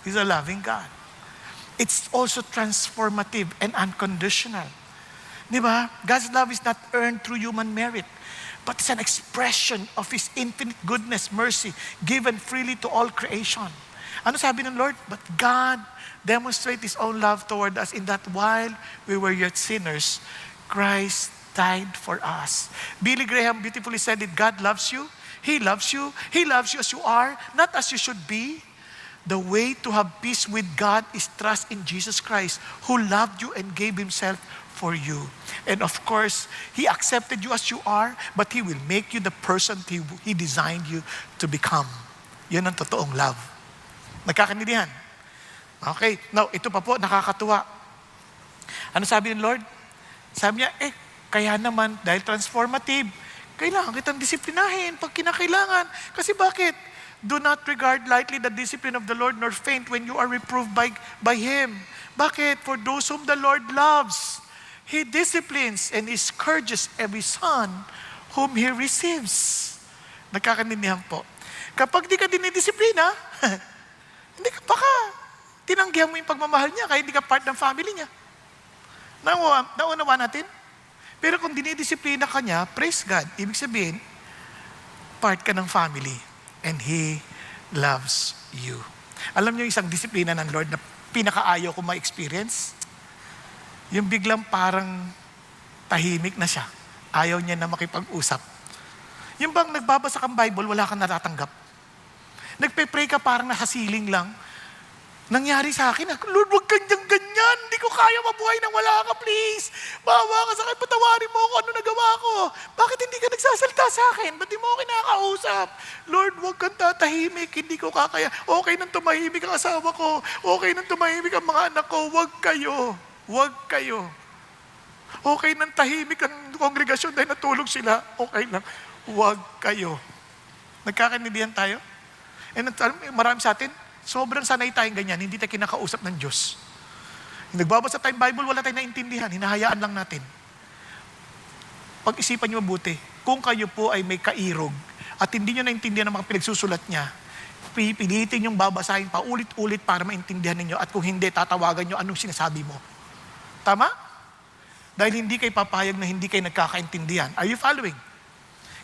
is a loving God. It's also transformative and unconditional. Di ba? God's love is not earned through human merit, but it's an expression of His infinite goodness, mercy, given freely to all creation. Ano sabi ng Lord? But God demonstrated His own love toward us in that while we were yet sinners, Christ died for us. Billy Graham beautifully said it, God loves you. He loves you. He loves you as you are, not as you should be. The way to have peace with God is trust in Jesus Christ, who loved you and gave Himself for you. And of course, He accepted you as you are, but He will make you the person He designed you to become. Yun ang totoong love. Nagkakaintindihan? Okay, now, ito pa po, nakakatuwa. Ano sabi ng Lord? Sabi niya, kaya naman, dahil transformative, kailangan kitang disiplinahin pag kinakailangan. Kasi bakit? Do not regard lightly the discipline of the Lord, nor faint when you are reproved by Him. Bakit? For those whom the Lord loves, He disciplines and He scourges every son whom He receives. Nagkakaintindihan po. Kapag di ka dinidisiplina, hindi ka baka tinanggihan mo yung pagmamahal niya kaya hindi ka part ng family niya. Naunawa natin? Pero kung dinidisiplina ka niya, praise God. Ibig sabihin, part ka ng family. And He loves you. Alam niyo isang disiplina ng Lord na pinakaayaw ko ma-experience? Yung biglang parang tahimik na siya. Ayaw niya na makipag-usap. Yung bang nagbabasa kang Bible, wala kang natatanggap. Nagpe-pray ka parang nasa ceiling lang. Nangyari sa akin, Lord, huwag kang ganyan. Hindi ko kaya mabuhay nang wala ka, please. Bawa ka sa akin, patawarin mo ako, ano nagawa ko. Bakit hindi ka nagsasalita sa akin? Ba't di mo ako kinakausap? Lord, huwag kang tatahimik, hindi ko kakaya. Okay nang tumahimik ang asawa ko. Okay nang tumahimik ang mga anak ko. Huwag kayo. Huwag kayo. Okay nang tahimik ang kongregasyon dahil natulog sila. Okay lang. Huwag kayo. Nagkakaintindihan tayo? And marami sa atin, sobrang sanay tayong ganyan, hindi tayo kinakausap ng Diyos. Nagbabasa tayong Bible, wala tayong naintindihan, hinahayaan lang natin. Pag-isipan niyo mabuti, kung kayo po ay may kairog at hindi niyo naintindihan ang mga pinagsusulat niya, pipilitin niyong babasahin pa ulit-ulit para maintindihan ninyo at kung hindi, tatawagan niyo anong sinasabi mo. Tama? Dahil hindi kayo papayag na hindi kayo nagkakaintindihan. Are you following?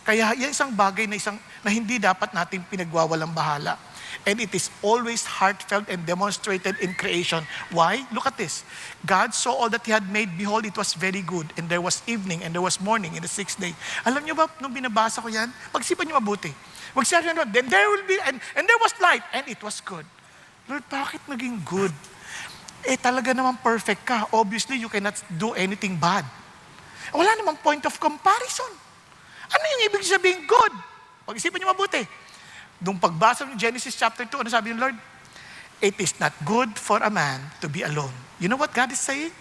Kaya yan isang bagay na hindi dapat natin pinagwawalang bahala. And it is always heartfelt and demonstrated in creation. Why? Look at this. God saw all that He had made. Behold, it was very good. And there was evening and there was morning in the sixth day. Alam niyo ba, nung binabasa ko yan, pagsipan niyo mabuti. Magsabi niyo, then there will be, and there was light, and it was good. Lord, bakit naging good? Talaga naman perfect ka. Obviously, you cannot do anything bad. Wala namang point of comparison. Ano yung ibig sabihin good? Pag-isipan niyo mabuti. Nung pagbasa ng Genesis chapter 2, ano sabi ng Lord? It is not good for a man to be alone. You know what God is saying?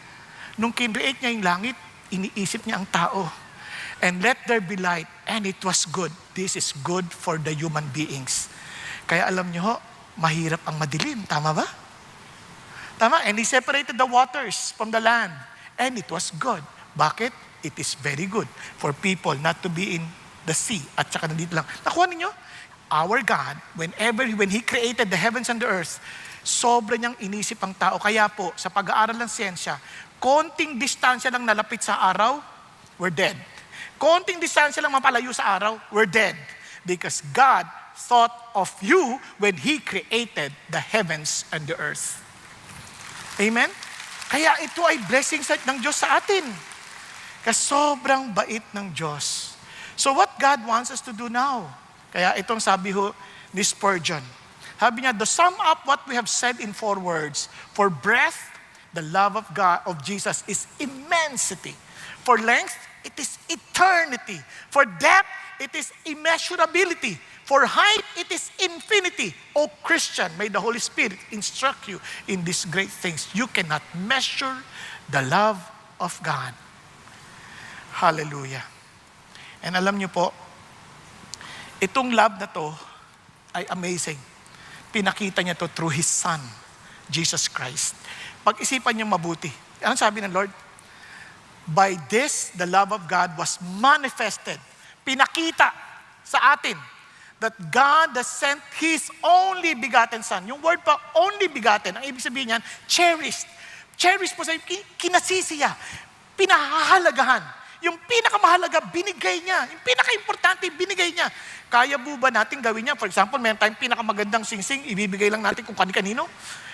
Nung kinreate niya yung langit, iniisip niya ang tao. And let there be light, and it was good. This is good for the human beings. Kaya alam niyo ho, mahirap ang madilim. Tama ba? Tama? And He separated the waters from the land. And it was good. Bakit? It is very good for people not to be in the sea. At saka nandito lang. Nakuha ninyo? Our God, when He created the heavens and the earth, sobra niyang inisip ang tao. Kaya po, sa pag-aaral ng siyensya, konting distansya lang nalapit sa araw, we're dead. Konting distansya lang mapalayo sa araw, we're dead. Because God thought of you when He created the heavens and the earth. Amen? Kaya ito ay blessing ng Diyos sa atin. Kasi sobrang bait ng Diyos. So what God wants us to do now? Kaya itong sabi ho ni Spurgeon. Sabi niya, to sum up what we have said in 4 words, for breadth, the love of God, of Jesus is immensity. For length, it is eternity. For depth, it is immeasurability. For height, it is infinity. O Christian, may the Holy Spirit instruct you in these great things. You cannot measure the love of God. Hallelujah. And alam niyo po, itong love na to ay amazing. Pinakita niya to through His Son, Jesus Christ. Pag-isipan niyo mabuti. Anong sabi ng Lord? By this, the love of God was manifested. Pinakita sa atin that God has sent His only begotten Son. Yung word pa, only begotten, ang ibig sabihin niyan, cherished. Cherished po sa kinasisiya, pinahahalagahan. Yung pinakamahalaga, binigay niya. Yung pinaka-importante, binigay niya. Kaya po ba natin gawin niya? For example, meron tayong pinakamagandang singsing, ibibigay lang natin kung kani-kanino?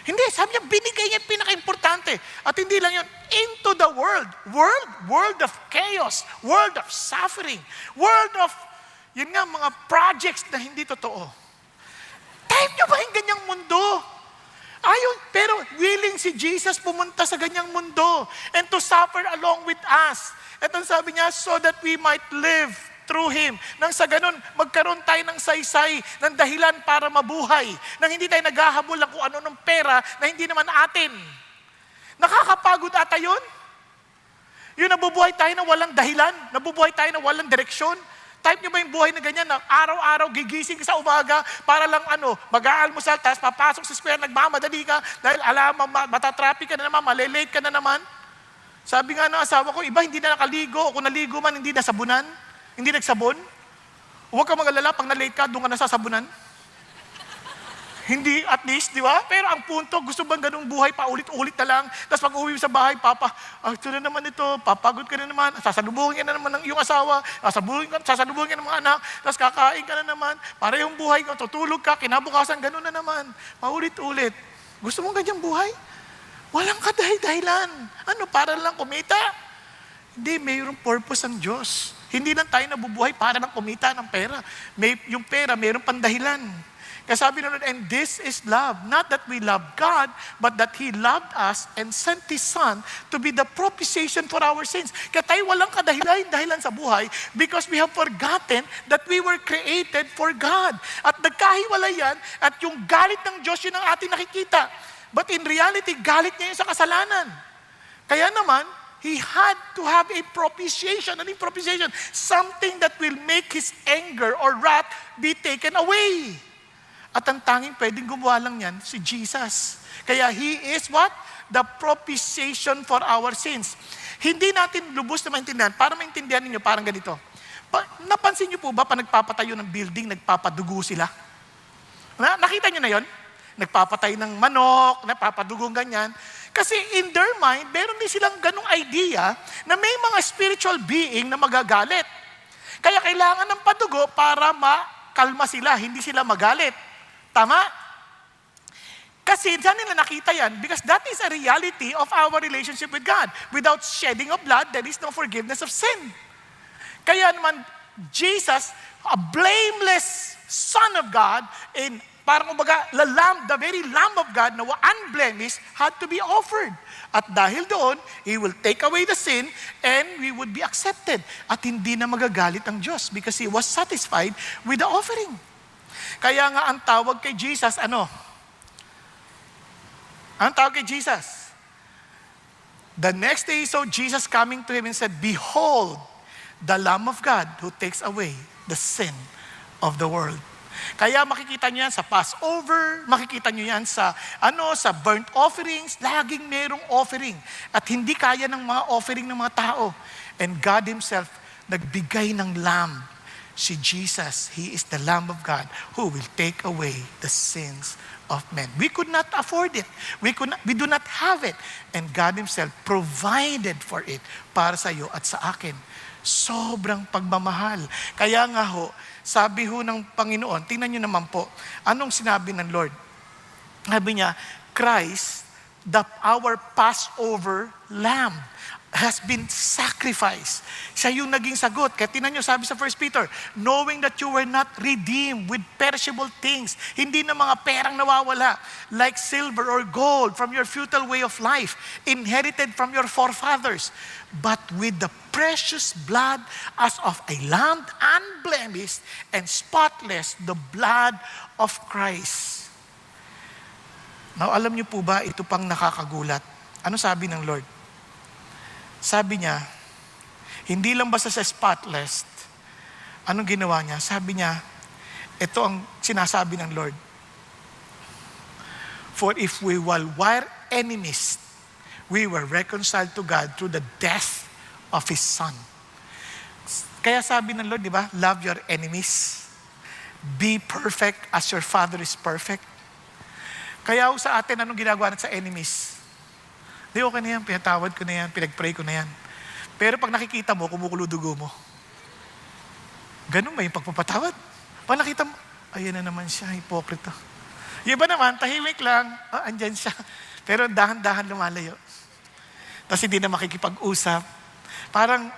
Hindi, sabi niya, binigay niya yung pinaka-importante. At hindi lang yun, into the world. World of chaos. World of suffering. World of, yun nga, mga projects na hindi totoo. Type niyo ba yung ganyang mundo? Ayun, pero willing si Jesus pumunta sa ganyang mundo and to suffer along with us. At ang sabi niya, so that we might live through Him. Nang sa ganun, magkaroon tayo ng saysay, ng dahilan para mabuhay. Nang hindi tayo naghahabol ng kung ano ng pera na hindi naman atin. Nakakapagod ata yun? Yung nabubuhay tayo na walang dahilan, nabubuhay tayo na walang direksyon. Type niyo ba yung buhay na ganyan na araw-araw gigising ka sa umaga para lang mag-aalmusal, tapos papasok sa square, nagmamadali ka dahil alam, matatraffic ka na naman, malilate ka na naman. Sabi nga ng asawa ko, iba hindi na nakaligo. O kung naligo man, hindi nasabunan. Hindi nagsabon. Huwag ka mag-alala, pag na-late ka, doon ka nasasabunan. Hindi, at least, di ba? Pero ang punto, gusto bang ganung buhay, paulit-ulit na lang. Tapos pag uwi sa bahay, ito na naman ito, papagod ka na naman, sasalubungin ka na naman ng iyong asawa, sasalubungin ka ng mga anak, tapos kakain ka na naman, para yung buhay ka, tutulog ka, kinabukasan, ganun na naman. Paulit-ulit. Gusto mong ganyang buhay? Walang kadahilan. Para lang kumita? Hindi, mayroong purpose ang Diyos. Hindi lang tayo nabubuhay para lang kumita ng pera. Yung pera, mayroong pandahilan. Kaya sabi na, and this is love. Not that we love God, but that He loved us and sent His Son to be the propitiation for our sins. Kaya tayo walang kadahilan sa buhay because we have forgotten that we were created for God. At nagkahiwalay yan, at yung galit ng Diyos, yun ang ating nakikita. But in reality, galit niya yun sa kasalanan. Kaya naman, He had to have a propitiation. Ano yung propitiation? Something that will make his anger or wrath be taken away. At ang tanging pwedeng gumawa lang yan, si Jesus. Kaya He is what? The propitiation for our sins. Hindi natin lubos na maintindihan. Para maintindihan ninyo, parang ganito. Napansin niyo po ba, pa nagpapatayo ng building, nagpapadugo sila? Nakita niyo na yon? Nagpapatay ng manok, nagpapadugong ganyan. Kasi in their mind, meron din silang ganung idea na may mga spiritual being na magagalit. Kaya kailangan ng padugo para makalma sila, hindi sila magalit. Tama? Kasi saan nila nakita yan? Because that is a reality of our relationship with God. Without shedding of blood, there is no forgiveness of sin. Kaya naman, Jesus, a blameless Son of God, and parang the very Lamb of God na unblemished had to be offered. At dahil doon, He will take away the sin and we would be accepted. At hindi na magagalit ang Diyos because He was satisfied with the offering. Kaya nga ang tawag kay Jesus, ano? Ang tawag kay Jesus. The next day, so Jesus coming to Him and said, "Behold, the Lamb of God who takes away the sin of the world." Kaya makikita niyo yan sa Passover, makikita niyo yan sa burnt offerings, laging merong offering. At hindi kaya ng mga offering ng mga tao. And God Himself nagbigay ng lamb. Si Jesus, He is the Lamb of God who will take away the sins of men. We could not afford it. We do not have it. And God Himself provided for it para sa iyo at sa akin. Sobrang pagmamahal. Kaya nga ho, sabi ho ng Panginoon, tingnan nyo naman po, anong sinabi ng Lord? Sabi niya, Christ, our Passover Lamb, has been sacrificed. Siya yung naging sagot. Kaya tingnan nyo, sabi sa 1 Peter, knowing that you were not redeemed with perishable things, hindi na mga perang nawawala, like silver or gold from your futile way of life, inherited from your forefathers, but with the precious blood as of a lamb, unblemished and spotless, the blood of Christ. Now, alam niyo po ba, ito pang nakakagulat. Ano sabi ng Lord? Sabi niya, hindi lang basta sa spotless, anong ginawa niya? Sabi niya, ito ang sinasabi ng Lord. For if we were enemies, we were reconciled to God through the death of His Son. Kaya sabi ng Lord, di ba? Love your enemies. Be perfect as your Father is perfect. Kaya sa atin, anong ginagawa natin sa enemies? Di, okay na yan, pinatawad ko na yan, pinag-pray ko na yan. Pero pag nakikita mo, kumukulo dugo mo. Ganun ba yung pagpapatawad? Pag nakita mo, ayan na naman siya, hipokrito. Yung iba naman, tahimik lang, andyan siya. Pero dahan-dahan lumalayo. Tapos hindi na makikipag-usap. Parang,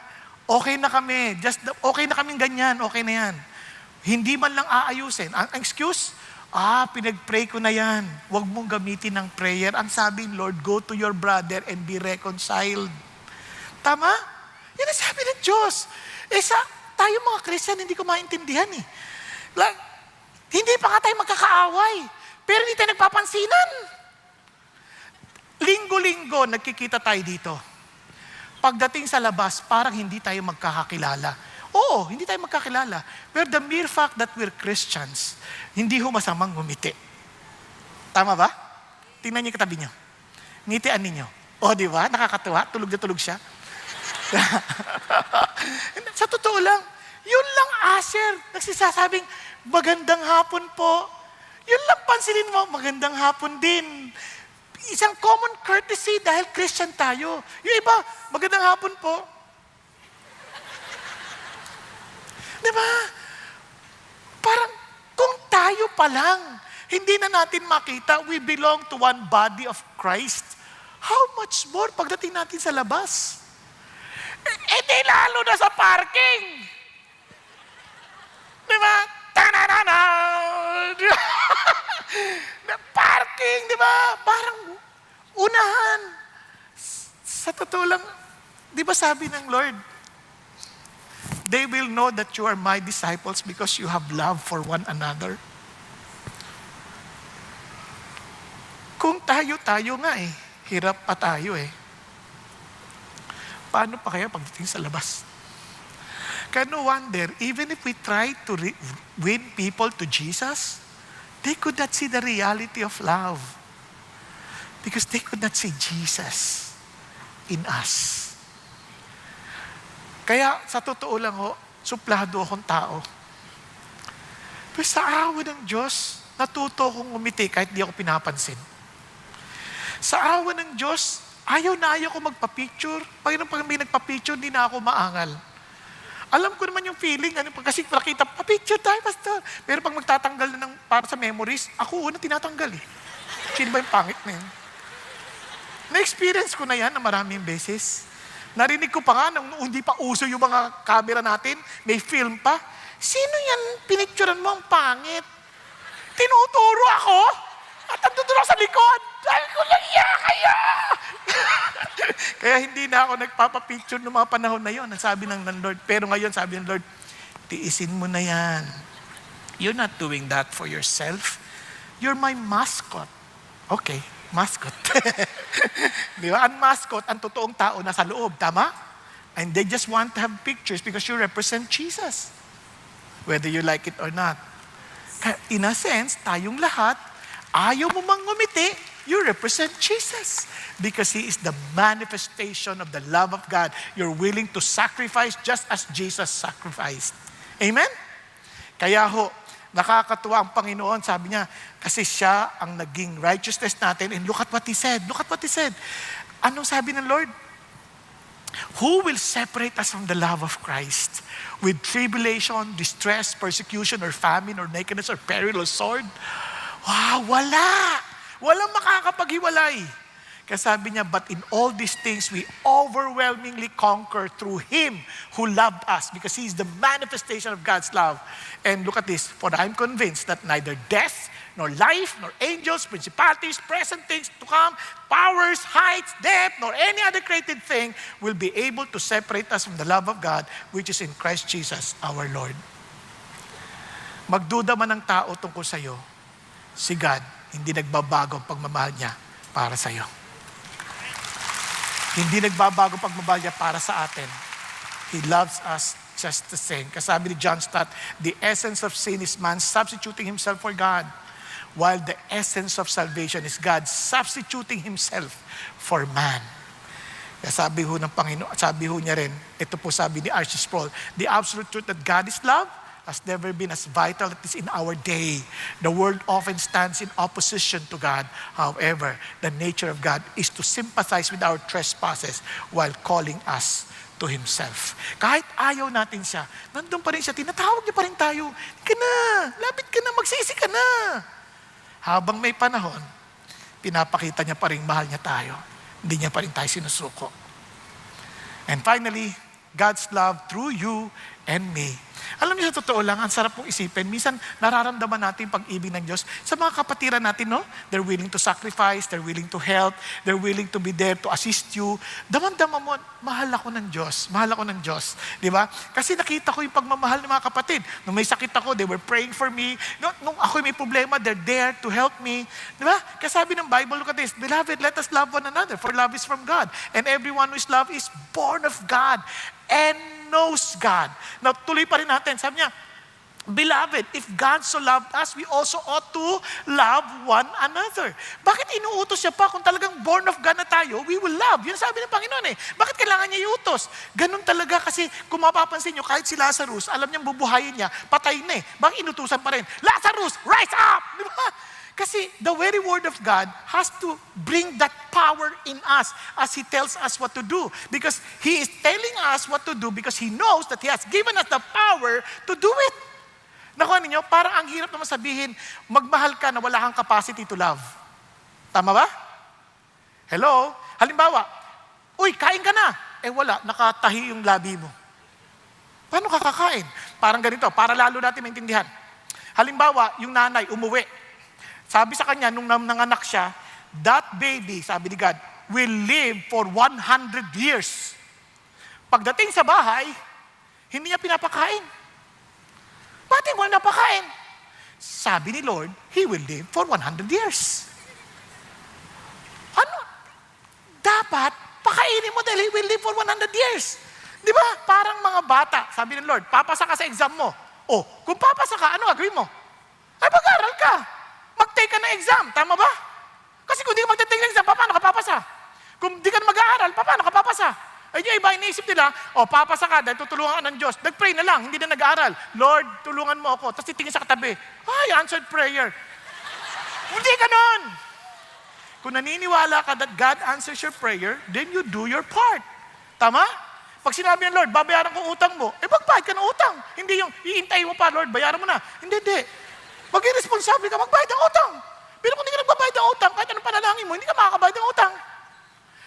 okay na kami, okay na kaming ganyan, okay na yan. Hindi man lang aayusin. Ang excuse, pinag-pray ko na yan. Huwag mong gamitin ng prayer. Ang sabi, Lord, go to your brother and be reconciled. Tama? Yan ang sabi ng Diyos. Tayo mga Christian, hindi ko maintindihan eh. Hindi pa nga tayo magkakaaway. Pero hindi tayo nagpapansinan. Linggo-linggo, nagkikita tayo dito. Pagdating sa labas, parang hindi tayo magkakakilala. Oo, hindi tayo magkakilala. Pero the mere fact that we're Christians, hindi ho masamang ngumiti. Tama ba? Tingnan niyo katabi niyo. Ngitian ninyo. O, di ba? Nakakatuwa. Tulog na tulog siya. Sa totoo lang, yun lang Asher. Nagsisasabing, magandang hapon po. Yun lang pansinin mo, magandang hapon din. Isang common courtesy dahil Christian tayo. Yung iba, magandang hapon po. Diba? Parang kung tayo pa lang, hindi na natin makita, we belong to one body of Christ. How much more pagdating natin sa labas? Di lalo na sa parking. Diba? Ta-na-na-na! Parking, diba? Parang unahan. Sa totoo lang, di ba sabi ng Lord, they will know that you are my disciples because you have love for one another. Kung tayo nga hirap pa tayo Paano pa kaya pagdating sa labas? Kaya no wonder, even if we try to win people to Jesus, they could not see the reality of love. Because they could not see Jesus in us. Kaya sa totoo lang suplado akong tao. Pero sa awa ng Diyos, natuto akong umiti kahit di ako pinapansin. Sa awa ng Diyos, ayaw ko magpa-picture. Pag may nagpa-picture, hindi na ako maangal. Alam ko naman yung feeling, kasi nakita, pa-picture tayo, pastor. Pero pag magtatanggal na para sa memories, ako una tinatanggal eh. Sino ba yung pangit na yun? Na-experience ko na yan na maraming beses. Narinig ko pa nga, nung hindi pa uso yung mga camera natin, may film pa. Sino yan pinicturean mo ang pangit? Tinuturo ako? At nandun ako sa likod. Dahil ko lang kaya. Kaya hindi na ako nagpapapicture noong mga panahon na yon. Ang sabi ng Lord. Pero ngayon sabi ng Lord, tiisin mo na yan. You're not doing that for yourself. You're my mascot. Okay, mascot. Di ba? Ang mascot, ang totoong tao na sa loob. Tama? And they just want to have pictures because you represent Jesus. Whether you like it or not. In a sense, tayong lahat, ayaw mo mang ngumiti, you represent Jesus. Because He is the manifestation of the love of God. You're willing to sacrifice just as Jesus sacrificed. Amen? Kaya nakakatuwa ang Panginoon. Sabi niya, kasi siya ang naging righteousness natin. And look at what He said. Look at what He said. Anong sabi ng Lord? Who will separate us from the love of Christ? With tribulation, distress, persecution, or famine, or nakedness, or peril, or sword? Wow, wala! Walang makakapaghiwalay. Kaya sabi niya, but in all these things, we overwhelmingly conquer through Him who loved us, because He is the manifestation of God's love. And look at this, for I'm convinced that neither death, nor life, nor angels, principalities, present things to come, powers, heights, depth, nor any other created thing will be able to separate us from the love of God, which is in Christ Jesus our Lord. Magduda man ang tao tungkol sa'yo, si God, hindi nagbabago ang pagmamahal niya para sa'yo. Hindi nagbabago ang pagmamahal niya para sa atin. He loves us just the same. Kasabi ni John Stott, the essence of sin is man substituting himself for God, while the essence of salvation is God substituting Himself for man. Kaya sabi ho ng Panginoon, sabi ho niya rin, ito po sabi ni R.C. Sproul, the absolute truth that God is love has never been as vital as it is in our day. The world often stands in opposition to God. However, the nature of God is to sympathize with our trespasses while calling us to Himself. Kahit ayaw natin siya, nandun pa rin siya, tinatawag niya pa rin tayo, ka na, lapit ka na, magsisi ka na. Habang may panahon, pinapakita niya pa rin mahal niya tayo. Hindi niya pa rin tayo sinusuko. And finally, God's love through you and me. Alam niyo, sa totoo lang, ang sarap pong isipin. Minsan, nararamdaman natin pag-ibig ng Diyos. Sa mga kapatiran natin, no? They're willing to sacrifice, they're willing to help, they're willing to be there to assist you. Damang-dama mo, mahal ako ng Diyos. Mahal ako ng Diyos. Di ba? Kasi nakita ko yung pagmamahal ng mga kapatid. Nung may sakit ako, they were praying for me. Nung ako may problema, they're there to help me. Di ba? Kasi sabi ng Bible, look at this, Beloved, let us love one another, for love is from God. And everyone who is loved is born of God and knows God. Now, tuloy pa rin natin. Sabi niya, Beloved, if God so loved us, we also ought to love one another. Bakit inuutos siya pa kung talagang born of God na tayo, we will love? Yun sabi ng Panginoon eh. Bakit kailangan niya iutos? Ganun talaga kasi kung mapapansin niyo, kahit si Lazarus, alam niyang bubuhayin niya, patay na eh. Bakit inutusan pa rin? Lazarus, rise up! Di ba? Kasi the very word of God has to bring that power in us as He tells us what to do. Because He is telling us what to do because He knows that He has given us the power to do it. Nakuha ninyo, parang ang hirap naman sabihin, magmahal ka na wala kang capacity to love. Tama ba? Hello? Halimbawa, uy, kain ka na. Eh wala, nakatahi yung labi mo. Paano kakakain? Parang ganito, para lalo natin maintindihan. Halimbawa, yung nanay umuwi. Sabi sa kanya, nung nanganak siya, that baby, sabi ni God, will live for 100 years. Pagdating sa bahay, hindi niya pinapakain. Bakit mo napakain? Sabi ni Lord, He will live for 100 years. Ano? Dapat, pakainin mo dahil He will live for 100 years. Di ba? Parang mga bata, sabi ng Lord, papasa ka sa exam mo. O, kung papasa ka, ano gagawin mo? Ay, mag-aral ka. Mag-take ka ng exam, tama ba? Kasi kung di ka mag-take ng exam, paano ka papasa? Kung di ka mag-aaral, paano ka papasa? Ay, yung iba, iniisip nila, papasa ka dahil tutulungan ka ng Diyos. Nag-pray na lang, hindi na nag-aaral. Lord, tulungan mo ako. Tapos titingin sa katabi, ay, answered prayer. Hindi ganon. Kung naniniwala ka that God answers your prayer, then you do your part. Tama? Pag sinabi ng Lord, babayaran ko utang mo, magbayad ka ng utang. Hindi yung, iintay mo pa, Lord, bayaran mo na. Hindi. Maging responsable ka, magbayad ng utang. Pero kung hindi ka nagbabayad ng utang, kahit anong panalangin mo, hindi ka makakabayad ng utang.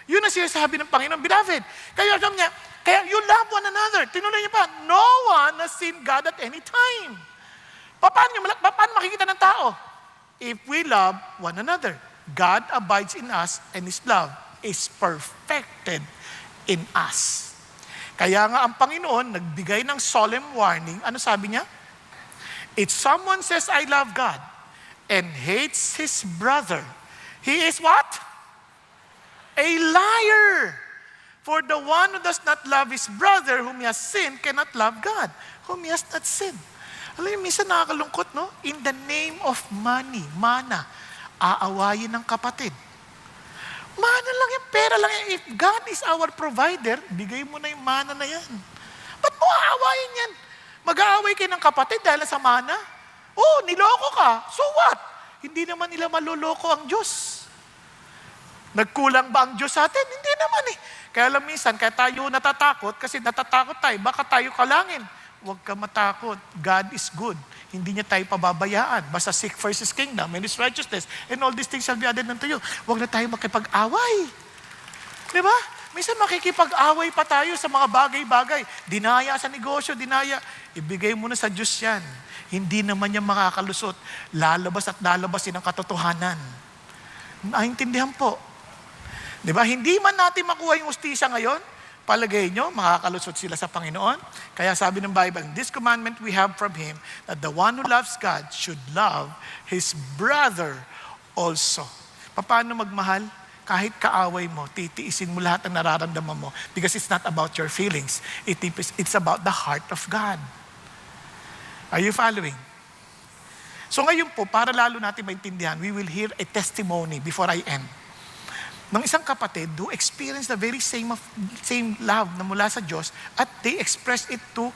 Yun ang sinasabi ng Panginoon, beloved. Kaya sabi niya, kaya you love one another. Tinuloy niya pa, no one has seen God at any time. Paano makikita ng tao? If we love one another. God abides in us and His love is perfected in us. Kaya nga ang Panginoon nagbigay ng solemn warning. Ano sabi niya? If someone says, I love God and hates his brother, he is what? A liar. For the one who does not love his brother whom he has sinned cannot love God whom he has not sinned. Alam niyo, minsan nakakalungkot, no? In the name of money, mana, aawayin ng kapatid. Mana lang yan, pera lang yan. If God is our provider, bigay mo na yung mana na yan. Ba't mo aawayin yan? Mag-aaway kayo ng kapatid dahil sa mana? Niloko ka. So what? Hindi naman nila maluloko ang Diyos. Nagkulang ba ang Diyos sa atin? Hindi naman eh. Kaya alam minsan, kaya tayo natatakot, kasi natatakot tayo, baka tayo kalangin. Huwag ka matakot. God is good. Hindi niya tayo pababayaan. Basta seek first His kingdom and His righteousness, and all these things shall be added unto you. Huwag na tayo makipag-away. Di ba? Minsan makikipag-away pa tayo sa mga bagay-bagay. Dinaya sa negosyo, dinaya. Ibigay mo na sa Diyos yan. Hindi naman niya makakalusot. Lalabas at lalabas yun ang katotohanan. Naintindihan po. Di ba? Hindi man natin makuha yung ustisya ngayon, palagay nyo, makakalusot sila sa Panginoon. Kaya sabi ng Bible, this commandment we have from Him, that the one who loves God should love his brother also. Paano magmahal? Kahit kaaway mo, titiisin mo lahat ng nararamdaman mo because it's not about your feelings. It's about the heart of God. Are you following? So ngayon po, para lalo natin maintindihan, we will hear a testimony before I end. Ng isang kapatid who experienced the very same love na mula sa Diyos at they expressed it to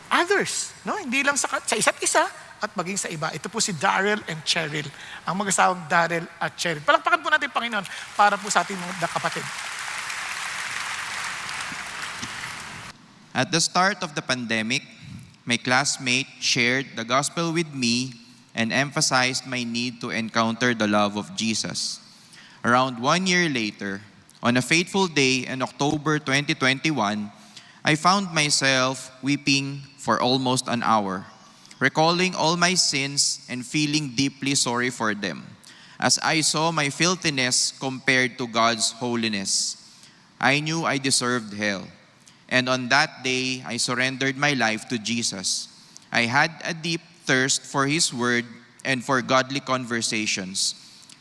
others. No? Hindi lang sa isa't isa at maging sa iba. Ito po si Daryl and Cheryl. Ang mag-asawang Daryl at Cheryl. Palakpakan po natin, Panginoon, para po sa ating mga kapatid. At the start of the pandemic, my classmate shared the gospel with me and emphasized my need to encounter the love of Jesus. Around 1 year later, on a fateful day in October 2021, I found myself weeping for almost an hour, recalling all my sins and feeling deeply sorry for them, as I saw my filthiness compared to God's holiness. I knew I deserved hell, and on that day, I surrendered my life to Jesus. I had a deep thirst for His Word and for godly conversations.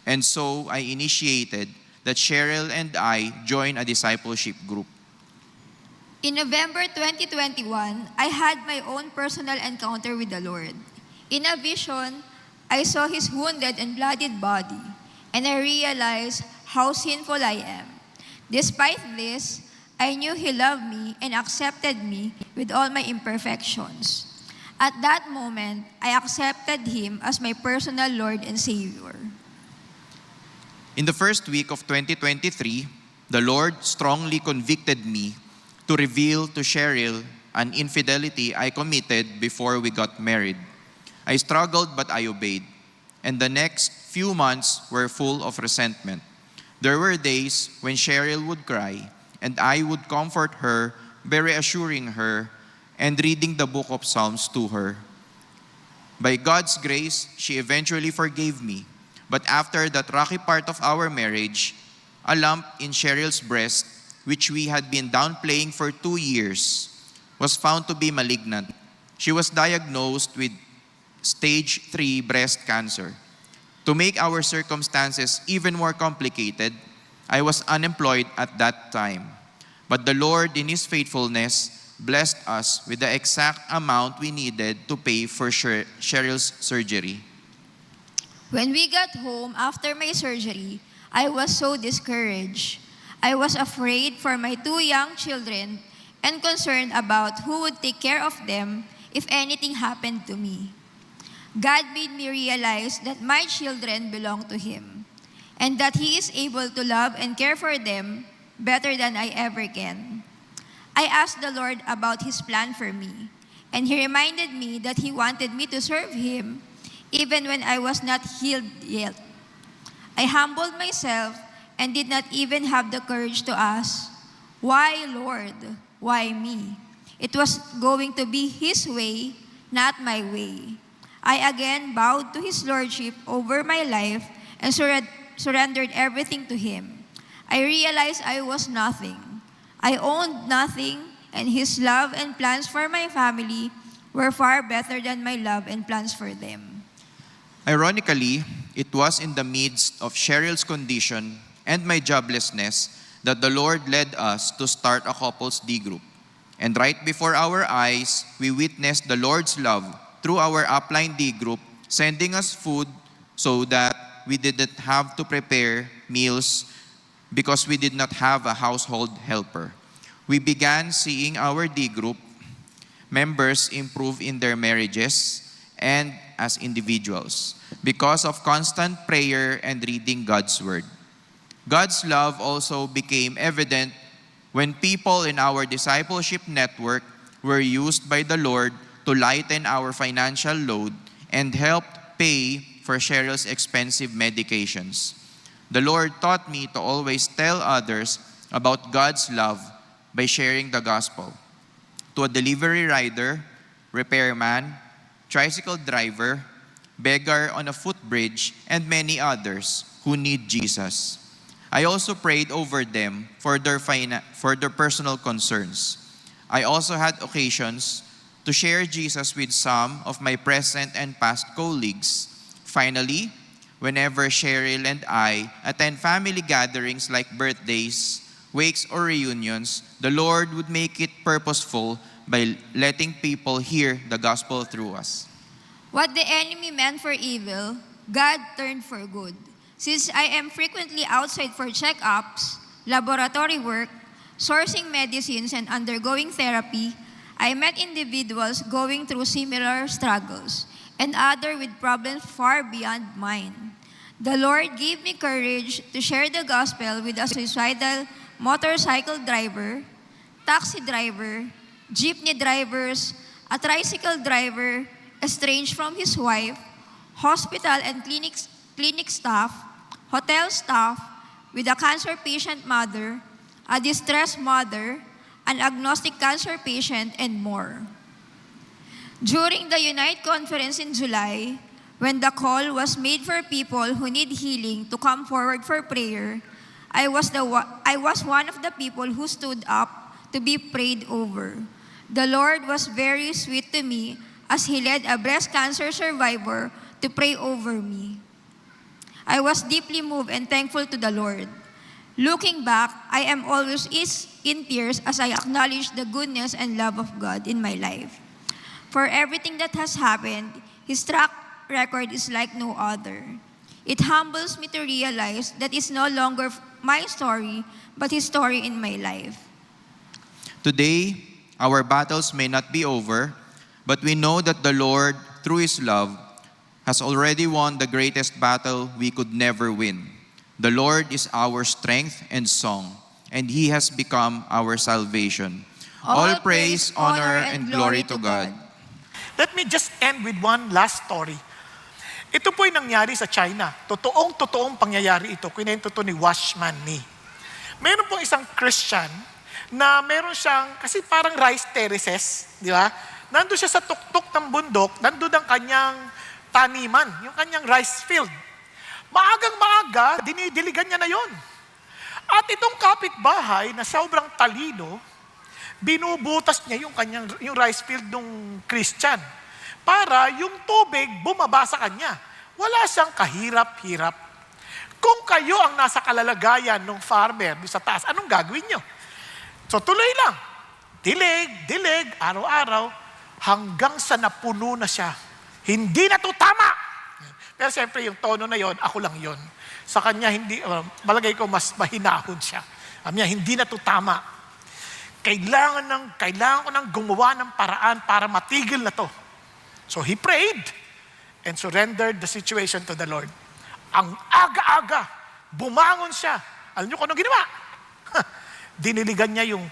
And so I initiated that Cheryl and I join a discipleship group. In November 2021, I had my own personal encounter with the Lord. In a vision, I saw His wounded and bloodied body, and I realized how sinful I am. Despite this, I knew He loved me and accepted me with all my imperfections. At that moment, I accepted Him as my personal Lord and Savior. In the first week of 2023, the Lord strongly convicted me to reveal to Cheryl an infidelity I committed before we got married. I struggled but I obeyed, and the next few months were full of resentment. There were days when Cheryl would cry, and I would comfort her by reassuring her and reading the book of Psalms to her. By God's grace, she eventually forgave me. But after that rocky part of our marriage, a lump in Cheryl's breast, which we had been downplaying for 2 years, was found to be malignant. She was diagnosed with stage 3 breast cancer. To make our circumstances even more complicated, I was unemployed at that time. But the Lord, in His faithfulness, blessed us with the exact amount we needed to pay for Cheryl's surgery. When we got home after my surgery, I was so discouraged. I was afraid for my 2 young children and concerned about who would take care of them if anything happened to me. God made me realize that my children belong to Him and that He is able to love and care for them better than I ever can. I asked the Lord about His plan for me, and He reminded me that He wanted me to serve Him even when I was not healed yet. I humbled myself and did not even have the courage to ask, "Why, Lord? Why me?" It was going to be His way, not my way. I again bowed to His Lordship over my life and surrendered everything to Him. I realized I was nothing. I owned nothing, and His love and plans for my family were far better than my love and plans for them. Ironically, it was in the midst of Cheryl's condition and my joblessness that the Lord led us to start a couples D group. And right before our eyes, we witnessed the Lord's love through our upline D group, sending us food so that we didn't have to prepare meals because we did not have a household helper. We began seeing our D group members improve in their marriages and as individuals because of constant prayer and reading God's Word. God's love also became evident when people in our discipleship network were used by the Lord to lighten our financial load and helped pay for Cheryl's expensive medications. The Lord taught me to always tell others about God's love by sharing the gospel to a delivery rider, repairman, tricycle driver, beggar on a footbridge, and many others who need Jesus. I also prayed over them for their personal concerns. I also had occasions to share Jesus with some of my present and past colleagues. Finally, whenever Cheryl and I attend family gatherings like birthdays, wakes, or reunions, the Lord would make it purposeful by letting people hear the gospel through us. What the enemy meant for evil, God turned for good. Since I am frequently outside for checkups, laboratory work, sourcing medicines, and undergoing therapy, I met individuals going through similar struggles and others with problems far beyond mine. The Lord gave me courage to share the gospel with a suicidal motorcycle driver, taxi driver, jeepney drivers, a tricycle driver, estranged from his wife, hospital and clinic staff, hotel staff, with a cancer patient mother, a distressed mother, an agnostic cancer patient, and more. During the Unite Conference in July, when the call was made for people who need healing to come forward for prayer, I was one of the people who stood up to be prayed over. The Lord was very sweet to me as He led a breast cancer survivor to pray over me. I was deeply moved and thankful to the Lord. Looking back, I am always in tears as I acknowledge the goodness and love of God in my life. For everything that has happened, His track record is like no other. It humbles me to realize that it's no longer my story, but His story in my life. Today, our battles may not be over, but we know that the Lord, through His love, has already won the greatest battle we could never win. The Lord is our strength and song, and He has become our salvation. All praise, honor, and glory to God. Let me just end with one last story. Ito po'y nangyari sa China. Totoong pangyayari ito. Kwento to ni Watchman Nee. Meron pong isang Christian na meron siyang, kasi parang rice terraces, di ba? Nandun siya sa tuktok ng bundok, nandun ang kanyang taniman, yung kanyang rice field. Maagang-maaga, dinidiligan niya na yon. At itong kapitbahay na sobrang talino, binubutas niya yung rice field ng Christian para yung tubig bumaba sa kanya. Wala siyang kahirap-hirap. Kung kayo ang nasa kalalagayan ng farmer sa taas, anong gagawin nyo? So tuloy lang. Dilig, araw-araw, hanggang sa napuno na siya. Hindi na to tama. Pero siyempre yung tono na yon, ako lang yon. Sa kanya, hindi, malagay ko mas mahinahon siya. Niya, hindi na to tama. Kailangan ko nang gumawa ng paraan para matigil na to. So he prayed and surrendered the situation to the Lord. Ang aga-aga, bumangon siya. Alam niyo kung anong ginawa? Diniligan niya yung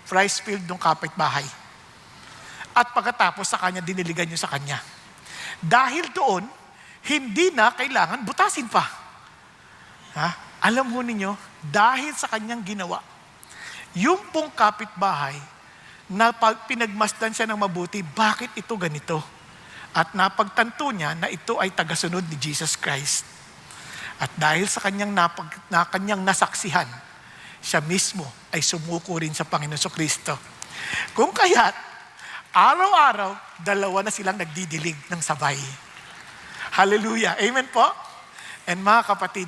rice field ng kapitbahay. At pagkatapos sa kanya, diniligan niya sa kanya. Dahil doon, hindi na kailangan butasin pa. Alam mo ninyo, dahil sa kanyang ginawa, yung pong kapitbahay, na pinagmasdan siya ng mabuti, bakit ito ganito? At napagtanto niya na ito ay tagasunod ni Jesus Christ. At dahil sa kanyang nasaksihan, siya mismo ay sumuko rin sa Panginoon Kristo. Kung kaya't, araw-araw, dalawa na silang nagdidilig ng sabay. Hallelujah. Amen po? And mga kapatid,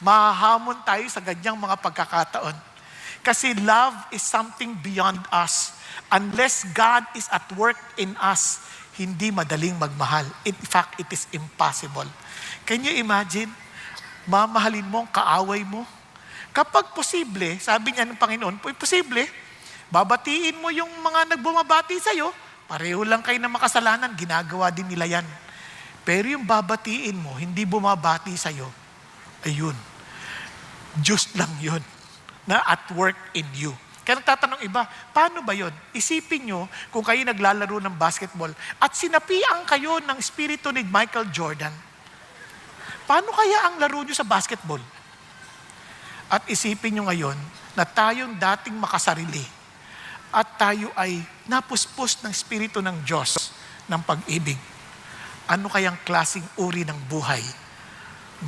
mahahamon tayo sa ganyang mga pagkakataon. Kasi love is something beyond us. Unless God is at work in us, hindi madaling magmahal. In fact, it is impossible. Can you imagine? Mamahalin mo ang kaaway mo. Kapag posible, sabi niya ng Panginoon, posible, babatiin mo yung mga nagbumabati sa'yo, pareho lang kayo na makasalanan, ginagawa din nila yan. Pero yung babatiin mo, hindi bumabati sa'yo, ayun, Diyos lang yun, na at work in you. Kaya nagtatanong iba, paano ba yun? Isipin nyo kung kayo naglalaro ng basketball at sinapian kayo ng espiritu ni Michael Jordan. Paano kaya ang laro nyo sa basketball? At isipin nyo ngayon na tayong dating makasarili at tayo ay napuspos ng espiritu ng Diyos ng pag-ibig. Ano kayang klaseng uri ng buhay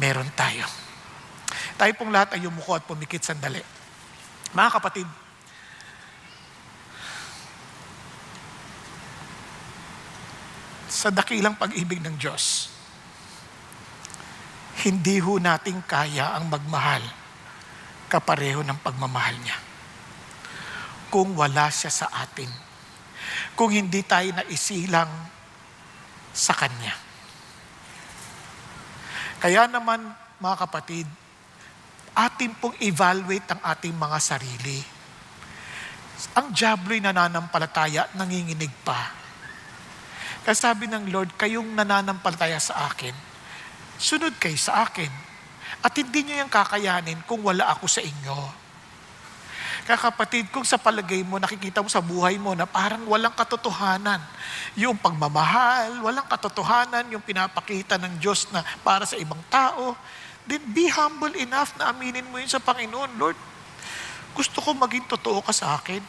meron tayo? Tayo pong lahat ay yumuko at pumikit sandali. Mga kapatid, sa dakilang pag-ibig ng Diyos, hindi ho natin kaya ang magmahal kapareho ng pagmamahal niya. Kung wala siya sa atin, kung hindi tayo naisilang sa Kanya. Kaya naman, mga kapatid, atin pong evaluate ang ating mga sarili. Ang diablo'y nananampalataya, nanginginig pa. Kaya sabi ng Lord, kayong nananampalataya sa akin, sunod kayo sa akin. At hindi nyo yung kakayanin kung wala ako sa inyo. Kaya kapatid, kung sa palagay mo, nakikita mo sa buhay mo na parang walang katotohanan, yung pagmamahal, walang katotohanan, yung pinapakita ng Diyos na para sa ibang tao, then be humble enough na aminin mo yun sa Panginoon. Lord, gusto ko maging totoo ka sa akin.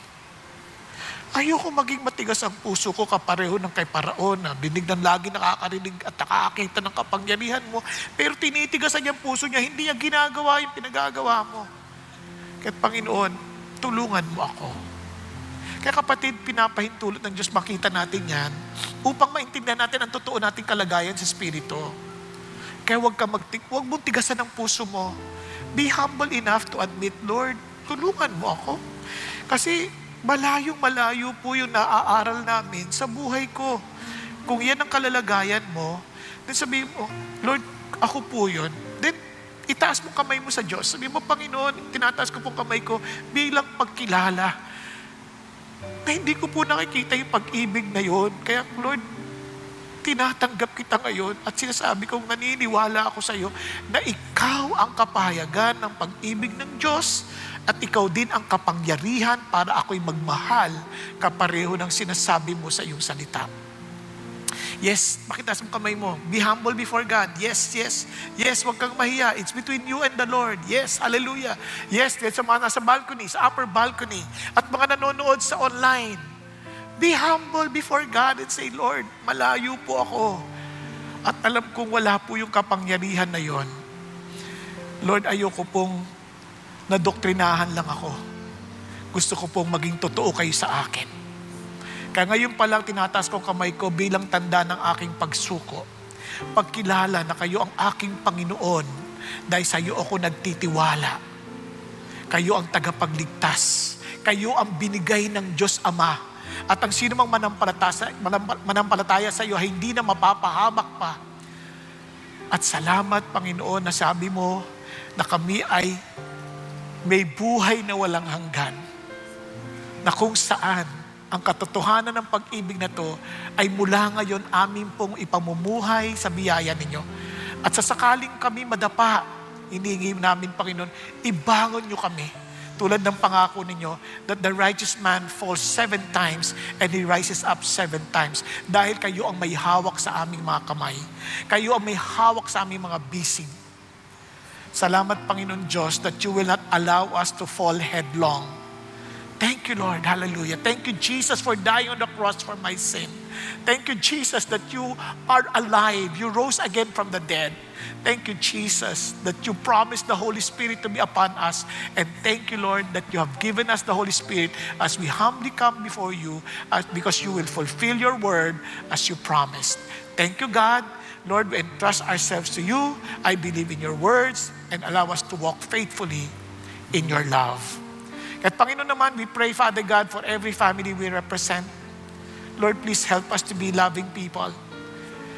Ayoko maging matigas ang puso ko kapareho ng kay Paraon na dinig ng lagi nakakarinig at nakakakita ng kapangyarihan mo. Pero tinitigasan niya ang puso niya, hindi niya ginagawa yung pinagagawa mo. Kaya Panginoon, tulungan mo ako. Kaya kapatid, pinapahintulot ng Diyos makita natin yan upang maintindihan natin ang totoo nating kalagayan sa Espiritu. Kaya huwag mong tigasan ang puso mo. Be humble enough to admit, Lord, tulungan mo ako. Kasi malayong-malayo po yung naaaral namin sa buhay ko. Kung yan ang kalalagayan mo, then sabihin mo, Lord, ako po yun. Then, itaas mo kamay mo sa Diyos. Sabihin mo, Panginoon, tinataas ko pong kamay ko bilang pagkilala. Na hindi ko po nakikita yung pag-ibig na yun. Kaya, Lord, tinatanggap kita ngayon at sinasabi kong naniniwala ako sa iyo na ikaw ang kapahayagan ng pag-ibig ng Diyos at ikaw din ang kapangyarihan para ako'y magmahal kapareho ng sinasabi mo sa iyong salita. Yes, makitaas mo kamay mo. Be humble before God. Yes, yes. Yes, huwag kang mahiya. It's between you and the Lord. Yes, hallelujah. Yes, sa mga nasa balcony, sa upper balcony, at mga nanonood sa online. Be humble before God and say, Lord, malayo po ako. At alam kong wala po yung kapangyarihan na yon. Lord, ayoko pong nadoktrinahan lang ako. Gusto ko pong maging totoo kayo sa akin. Kaya ngayon pa lang tinataas ko kamay ko bilang tanda ng aking pagsuko. Pagkilala na kayo ang aking Panginoon dahil sa iyo ako nagtitiwala. Kayo ang tagapagligtas. Kayo ang binigay ng Diyos Ama. At ang sino mang manampalataya sa iyo ay hindi na mapapahamak pa. At salamat, Panginoon, na sabi mo na kami ay may buhay na walang hanggan. Na kung saan ang katotohanan ng pag-ibig na to ay mula ngayon amin pong ipamumuhay sa biyaya ninyo. At sa sakaling kami madapa, hinihingi namin, Panginoon, ibangon nyo kami. Tulad ng pangako ninyo that the righteous man falls 7 times and he rises up 7 times. Dahil kayo ang may hawak sa aming mga kamay. Kayo ang may hawak sa aming mga bisig. Salamat, Panginoon Diyos, that you will not allow us to fall headlong. Thank you, Lord. Hallelujah. Thank you, Jesus, for dying on the cross for my sin. Thank you, Jesus, that you are alive. You rose again from the dead. Thank you, Jesus, that you promised the Holy Spirit to be upon us. And thank you, Lord, that you have given us the Holy Spirit as we humbly come before you because you will fulfill your word as you promised. Thank you, God. Lord, we entrust ourselves to you. I believe in your words and allow us to walk faithfully in your love. At Panginoon naman, we pray, Father God, for every family we represent. Lord, please help us to be loving people.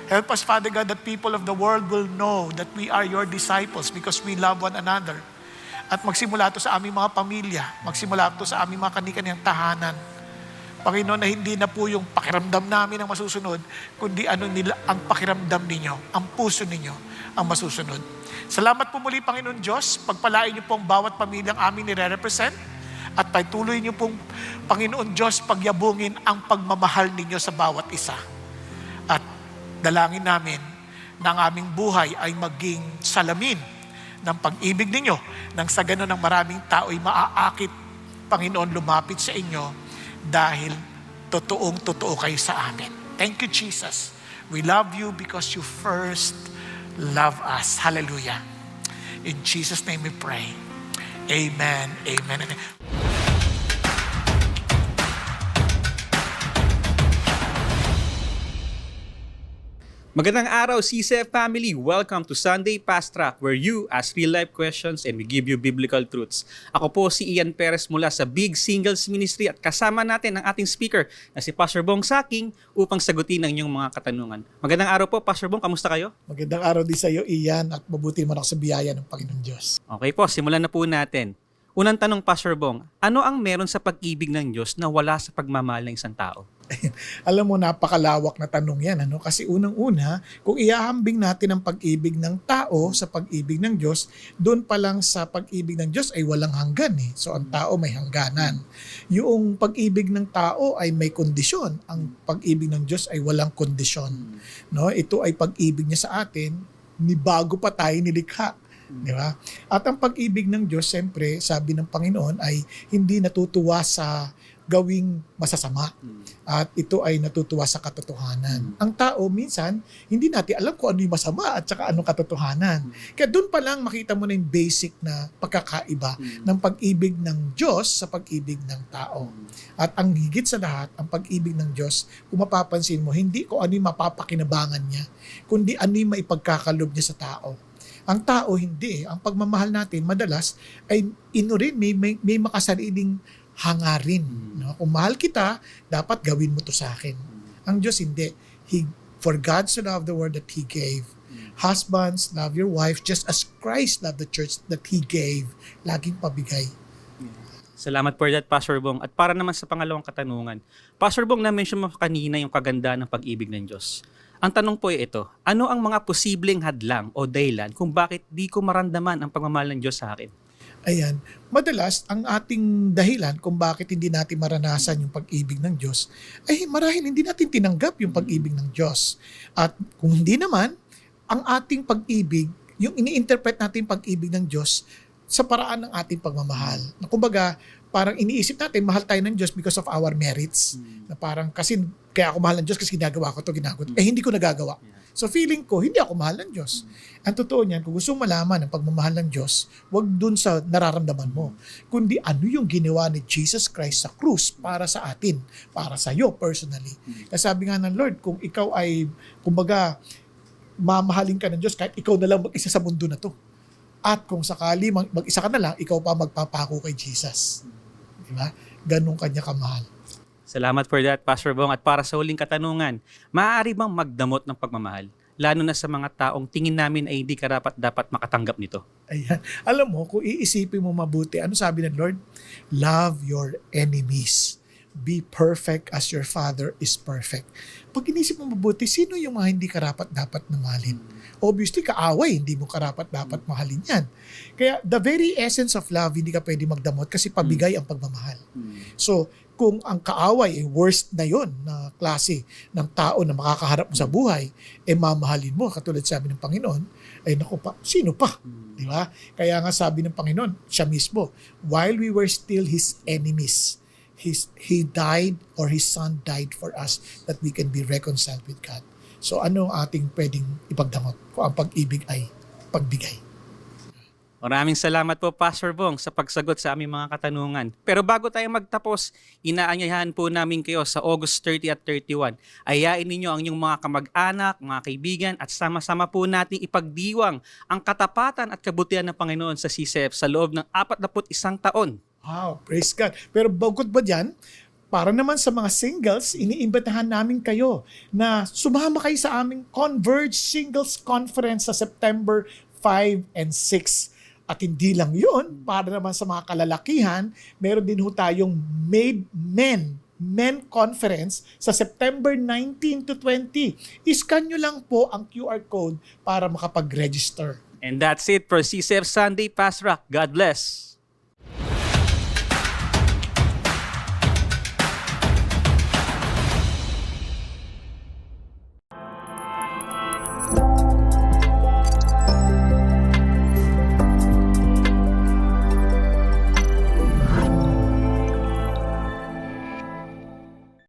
Help us, Father God, that people of the world will know that we are your disciples because we love one another. At magsimula ito sa aming mga pamilya, magsimula ito sa aming mga kani-kaniyang tahanan. Panginoon, na hindi na po yung pakiramdam namin ang masusunod, kundi ang pakiramdam ninyo, ang puso ninyo ang masusunod. Salamat po muli, Panginoon Diyos. Pagpalain niyo po ang bawat pamilyang aming nire-represent. At patuloy niyo pong, Panginoon Diyos, pagyabungin ang pagmamahal ninyo sa bawat isa. At dalangin namin na ang aming buhay ay maging salamin ng pag-ibig ninyo nang sa gano'n ng maraming tao ay maaakit, Panginoon, lumapit sa inyo dahil totoong-totoo kayo sa amin. Thank you, Jesus. We love you because you first love us. Hallelujah. In Jesus' name we pray. Amen. Amen. Magandang araw, CCF family! Welcome to Sunday Fast Track, where you ask real-life questions and we give you biblical truths. Ako po si Ian Perez mula sa Big Singles Ministry at kasama natin ang ating speaker na si Pastor Bong Saking upang sagutin ang inyong mga katanungan. Magandang araw po, Pastor Bong. Kamusta kayo? Magandang araw din sa iyo, Ian, at mabuti mo ako sa biyaya ng Panginoon Diyos. Okay po, simulan na po natin. Unang tanong, Pastor Bong, ano ang meron sa pag-ibig ng Diyos na wala sa pagmamahal ng isang tao? Alam mo, napakalawak na tanong yan. Kasi unang-una, kung iahambing natin ang pag-ibig ng tao sa pag-ibig ng Diyos, doon pa lang sa pag-ibig ng Diyos ay walang hanggan. So ang tao may hangganan. Yung pag-ibig ng tao ay may kondisyon. Ang pag-ibig ng Diyos ay walang kondisyon. Ito ay pag-ibig niya sa atin, ni bago pa tayo nilikha. Di ba? At ang pag-ibig ng Diyos, siyempre, sabi ng Panginoon, ay hindi natutuwa sa gawing masasama. At ito ay natutuwa sa katotohanan. Ang tao, minsan, hindi natin alam kung ano yung masama at saka anong katotohanan. Kaya doon pa lang makita mo na yung basic na pagkakaiba ng pag-ibig ng Diyos sa pag-ibig ng tao. At ang higit sa lahat, ang pag-ibig ng Diyos, kung mapapansin mo, hindi kung ano yung mapapakinabangan niya, kundi ano yung maipagkakalob niya sa tao. Ang tao, hindi. Ang pagmamahal natin, madalas, ay rin, may makasariling hangarin. Kung mahal kita, dapat gawin mo to sa akin. Ang Diyos hindi. For God so loved the world that He gave. Husbands, love your wife just as Christ loved the church that He gave. Laging pabigay. Salamat for that, Pastor Bong. At para naman sa pangalawang katanungan, Pastor Bong, na-mention mo kanina yung kagandaan ng pag-ibig ng Diyos. Ang tanong po ay ito, ano ang mga posibleng hadlang o dahilan kung bakit di ko maramdaman ang pagmamahal ng Diyos sa akin? Ayan, madalas ang ating dahilan kung bakit hindi natin maranasan yung pag-ibig ng Diyos ay marahil hindi natin tinanggap yung pag-ibig ng Diyos. At kung hindi naman, ang ating pag-ibig, yung ini-interpret natin pag-ibig ng Diyos sa paraan ng ating pagmamahal. Na kumbaga, parang iniisip natin, mahal tayo ng Diyos because of our merits. Na parang, kaya ako mahal ng Diyos kasi ginagawa ko to. Hindi ko nagagawa. So feeling ko, hindi ako mahal ng Diyos. Ang totoo niyan, kung gusto malaman ang pagmamahal ng Diyos, wag dun sa nararamdaman mo. Kundi ano yung ginawa ni Jesus Christ sa krus para sa atin, para sa iyo personally. Kasi sabi nga ng Lord, kung ikaw ay, kumbaga, mamahalin ka ng Diyos, kahit ikaw na lang mag-isa sa mundo na to. At kung sakali mag-isa ka na lang, ikaw pa magpapako kay Jesus. Di ba? Ganun kanya kamahal. Salamat for that, Pastor Bong. At para sa huling katanungan, maaari bang magdamot ng pagmamahal? Lalo na sa mga taong tingin namin ay hindi karapat-dapat makatanggap nito. Ayan. Alam mo, kung iisipin mo mabuti, ano sabi ng Lord? Love your enemies. Be perfect as your Father is perfect. Pag inisip mo mabuti, sino yung mga hindi karapat-dapat na mahalin? Obviously, kaaway, hindi mo karapat-dapat mahalin yan. Kaya the very essence of love, hindi ka pwede magdamot kasi pabigay ang pagmamahal. So, kung ang kaaway ay worst na yon na klase ng tao na makakaharap mo sa buhay, mamahalin mo, katulad sabi ng Panginoon, ay naku pa, sino pa? Di ba? Kaya nga sabi ng Panginoon, siya mismo, while we were still His enemies, He died or His Son died for us that we can be reconciled with God. So ano ang ating pwedeng ipagdamot kung ang pag-ibig ay pagbigay? Maraming salamat po, Pastor Bong, sa pagsagot sa aming mga katanungan. Pero bago tayo magtapos, inaanyayahan po namin kayo sa August 30 at 31. Ayain ninyo ang inyong mga kamag-anak, mga kaibigan, at sama-sama po nating ipagdiwang ang katapatan at kabutihan ng Panginoon sa CCF sa loob ng 41 taon. Wow, praise God. Pero bukod ba dyan, para naman sa mga singles, iniimbitahan namin kayo na sumama kayo sa aming Converge Singles Conference sa September 5 and 6. At hindi lang yun, para naman sa mga kalalakihan, meron din ho tayong Men Conference sa September 19 to 20. Iscan nyo lang po ang QR code para makapag-register. And that's it for CCF Sunday Fast Rock. God bless!